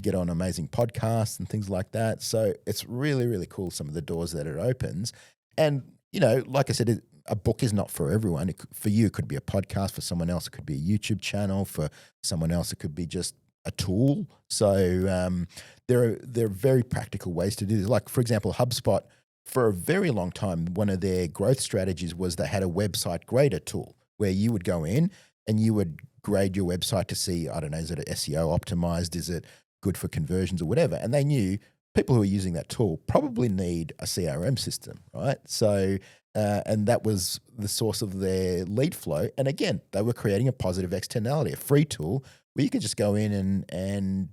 get on amazing podcasts and things like that. So it's really, really cool, some of the doors that it opens. And, like I said, a book is not for everyone. For you, it could be a podcast. For someone else, it could be a YouTube channel. For someone else, it could be just a tool. So there are very practical ways to do this. Like, for example, HubSpot, for a very long time, one of their growth strategies was they had a website grader tool where you would go in and you would grade your website to see, I don't know, is it SEO optimized? Is it good for conversions or whatever? And they knew people who are using that tool probably need a CRM system, right? So, and that was the source of their lead flow. And again, they were creating a positive externality, a free tool where you could just go in and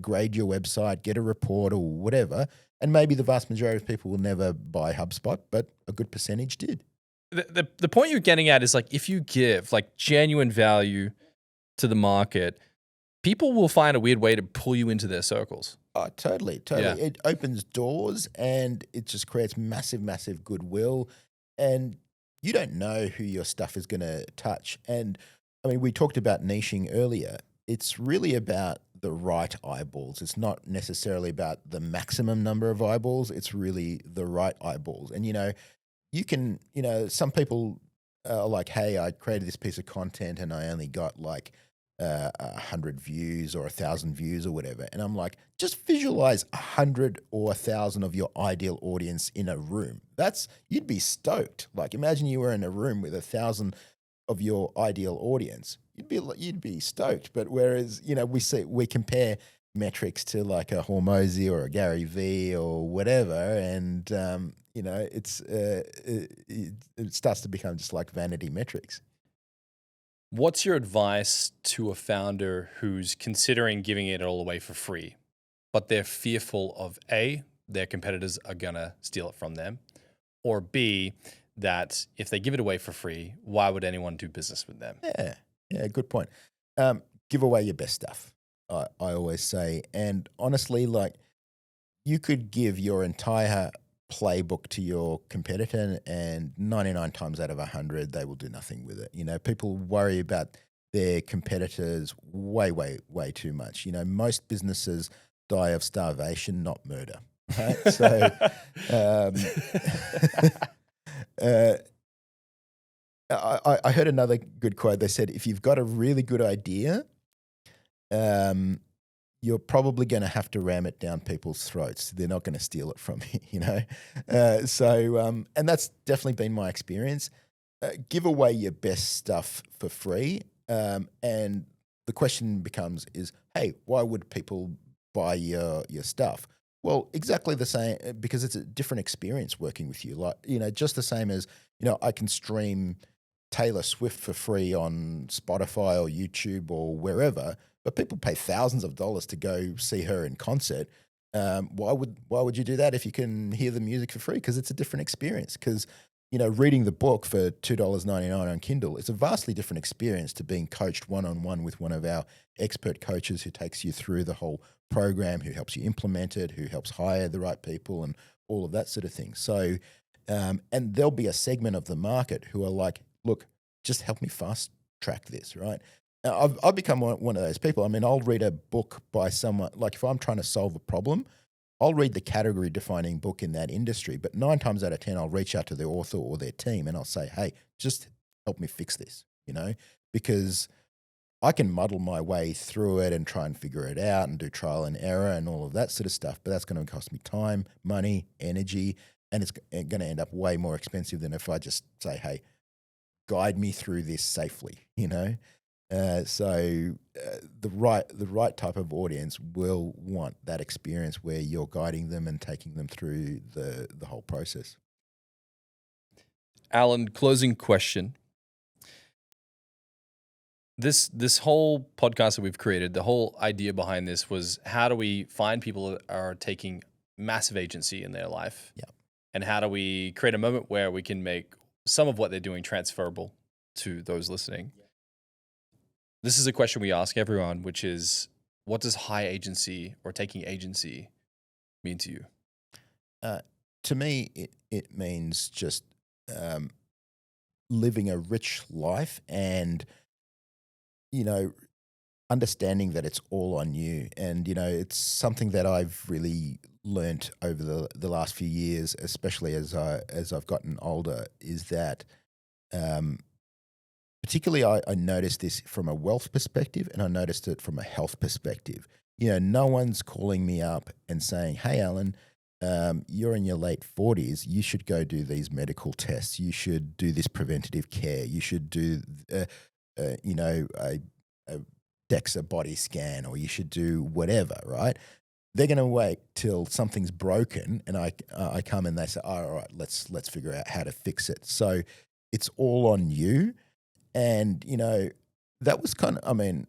grade your website, get a report or whatever. And maybe the vast majority of people will never buy HubSpot, but a good percentage did. The point you're getting at is like, if you give like genuine value to the market, people will find a weird way to pull you into their circles. Oh, totally. Yeah. It opens doors and it just creates massive goodwill. And you don't know who your stuff is going to touch. And I mean, we talked about niching earlier. It's really about the right eyeballs. It's not necessarily about the maximum number of eyeballs. It's really the right eyeballs. And, you can, some people are like, hey, I created this piece of content and I only got like 100 views or 1,000 views or whatever. And I'm like, just visualize 100 or 1,000 of your ideal audience in a room. You'd be stoked. Like, imagine you were in a room with 1,000 of your ideal audience. You'd be stoked. But whereas, we compare metrics to like a Hormozy or a Gary V or whatever. And, it starts to become just like vanity metrics. What's your advice to a founder who's considering giving it all away for free, but they're fearful of A, their competitors are going to steal it from them, or B, that if they give it away for free, why would anyone do business with them? Yeah, good point. Give away your best stuff, I always say. And honestly, like, you could give your entire playbook to your competitor and 99 times out of 100, they will do nothing with it. People worry about their competitors way too much. Most businesses die of starvation, not murder. Right? So, I heard another good quote. They said, if you've got a really good idea, you're probably going to have to ram it down people's throats. They're not going to steal it from you, and that's definitely been my experience. Give away your best stuff for free. And the question becomes is, hey, why would people buy your stuff? Well, exactly the same, because it's a different experience working with you. Like, just the same as, I can stream Taylor Swift for free on Spotify or YouTube or wherever, but people pay thousands of dollars to go see her in concert. Why would you do that if you can hear the music for free? Because it's a different experience. Because reading the book for $2.99 on Kindle, it's a vastly different experience to being coached one-on-one with one of our expert coaches who takes you through the whole program, who helps you implement it, who helps hire the right people and all of that sort of thing. So, and there'll be a segment of the market who are like, look, just help me fast track this, right? Now, I've become one of those people. I mean, I'll read a book by someone, like if I'm trying to solve a problem, I'll read the category defining book in that industry, but 9 times out of 10, I'll reach out to the author or their team and I'll say, hey, just help me fix this, because I can muddle my way through it and try and figure it out and do trial and error and all of that sort of stuff. But that's going to cost me time, money, energy, and it's going to end up way more expensive than if I just say, hey, guide me through this safely, So the right type of audience will want that experience where you're guiding them and taking them through the whole process. Allan, closing question. This whole podcast that we've created, the whole idea behind this was, how do we find people that are taking massive agency in their life? Yeah. And how do we create a moment where we can make some of what they're doing transferable to those listening? Yeah. This is a question we ask everyone, which is, what does high agency or taking agency mean to you? To me, it means just living a rich life and, understanding that it's all on you. And, it's something that I've really learnt over the last few years, especially as I've gotten older, is that particularly I noticed this from a wealth perspective, and I noticed it from a health perspective. No one's calling me up and saying, "Hey, Allan, you're in your late 40s. You should go do these medical tests. You should do this preventative care. You should do, a DEXA body scan, or you should do whatever." Right? They're going to wait till something's broken, and I come and they say, "All right, let's figure out how to fix it." So it's all on you. And, that was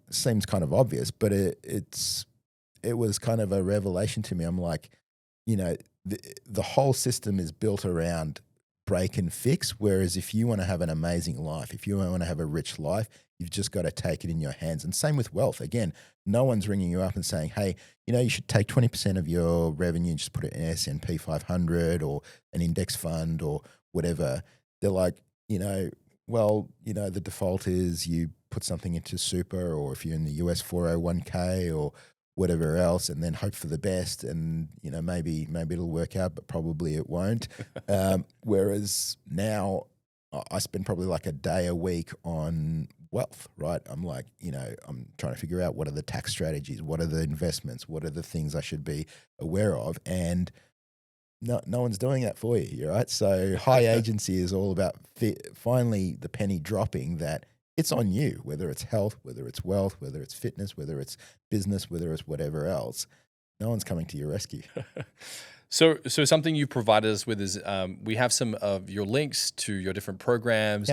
seems kind of obvious, but it was kind of a revelation to me. I'm like, the whole system is built around break and fix. Whereas if you want to have an amazing life, if you want to have a rich life, you've just got to take it in your hands. And same with wealth. Again, no one's ringing you up and saying, "Hey, you should take 20% of your revenue and just put it in S&P 500 or an index fund or whatever." They're like, the default is you put something into super, or if you're in the US 401k or whatever else, and then hope for the best. And, maybe it'll work out, but probably it won't. Whereas now I spend probably like a day a week on wealth, right? I'm like, I'm trying to figure out what are the tax strategies, what are the investments, what are the things I should be aware of. And no one's doing that for you, right? So high agency is all about finally the penny dropping that it's on you, whether it's health, whether it's wealth, whether it's fitness, whether it's business, whether it's whatever else. No one's coming to your rescue. So something you provided us with is we have some of your links to your different programs,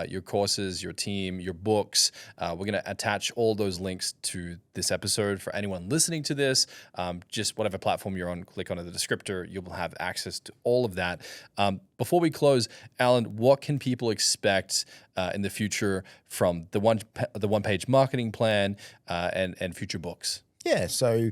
your courses, your team, your books. We're going to attach all those links to this episode for anyone listening to this. Just whatever platform you're on, click on the descriptor. You'll have access to all of that. Before we close, Allan, what can people expect in the future from the one-page marketing plan and future books? Yeah, so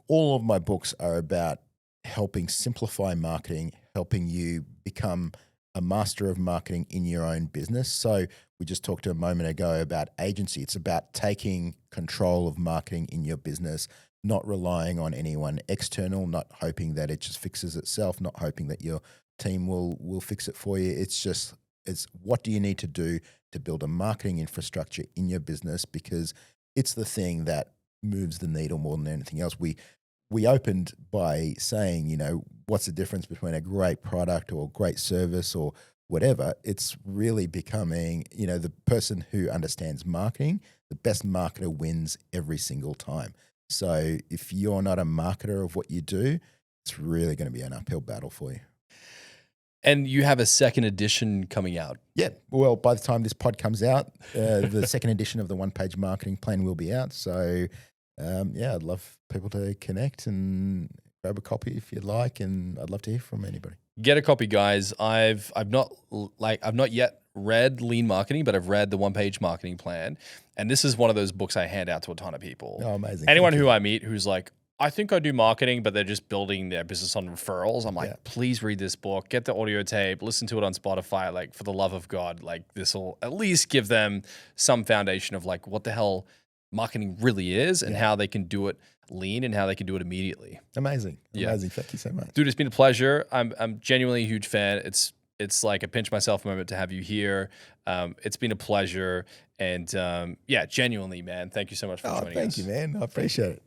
all of my books are about helping simplify marketing, helping you become a master of marketing in your own business. So we just talked a moment ago about agency. It's about taking control of marketing in your business, not relying on anyone external, not hoping that it just fixes itself, not hoping that your team will fix it for you. It's what do you need to do to build a marketing infrastructure in your business, because it's the thing that moves the needle more than anything else. We opened by saying, what's the difference between a great product or great service or whatever? It's really becoming, the person who understands marketing, the best marketer wins every single time. So if you're not a marketer of what you do, it's really going to be an uphill battle for you. And you have a second edition coming out. Yeah. Well, by the time this pod comes out, the second edition of the one-page marketing plan will be out. So I'd love people to connect and grab a copy if you'd like, and I'd love to hear from anybody. Get a copy, guys. I've not yet read Lean Marketing, but I've read the one-page marketing plan, and this is one of those books I hand out to a ton of people. Oh, amazing! Anyone who I meet who's like, I think I do marketing, but they're just building their business on referrals. I'm like, please read this book, get the audio tape, listen to it on Spotify. Like, for the love of God, like this will at least give them some foundation of like what the hell marketing really is and how they can do it lean and how they can do it immediately. Amazing. Thank you so much, dude. It's been a pleasure. I'm genuinely a huge fan. It's like a pinch myself moment to have you here. It's been a pleasure, and genuinely, man, thank you so much for joining us. Thank you, man. I appreciate it.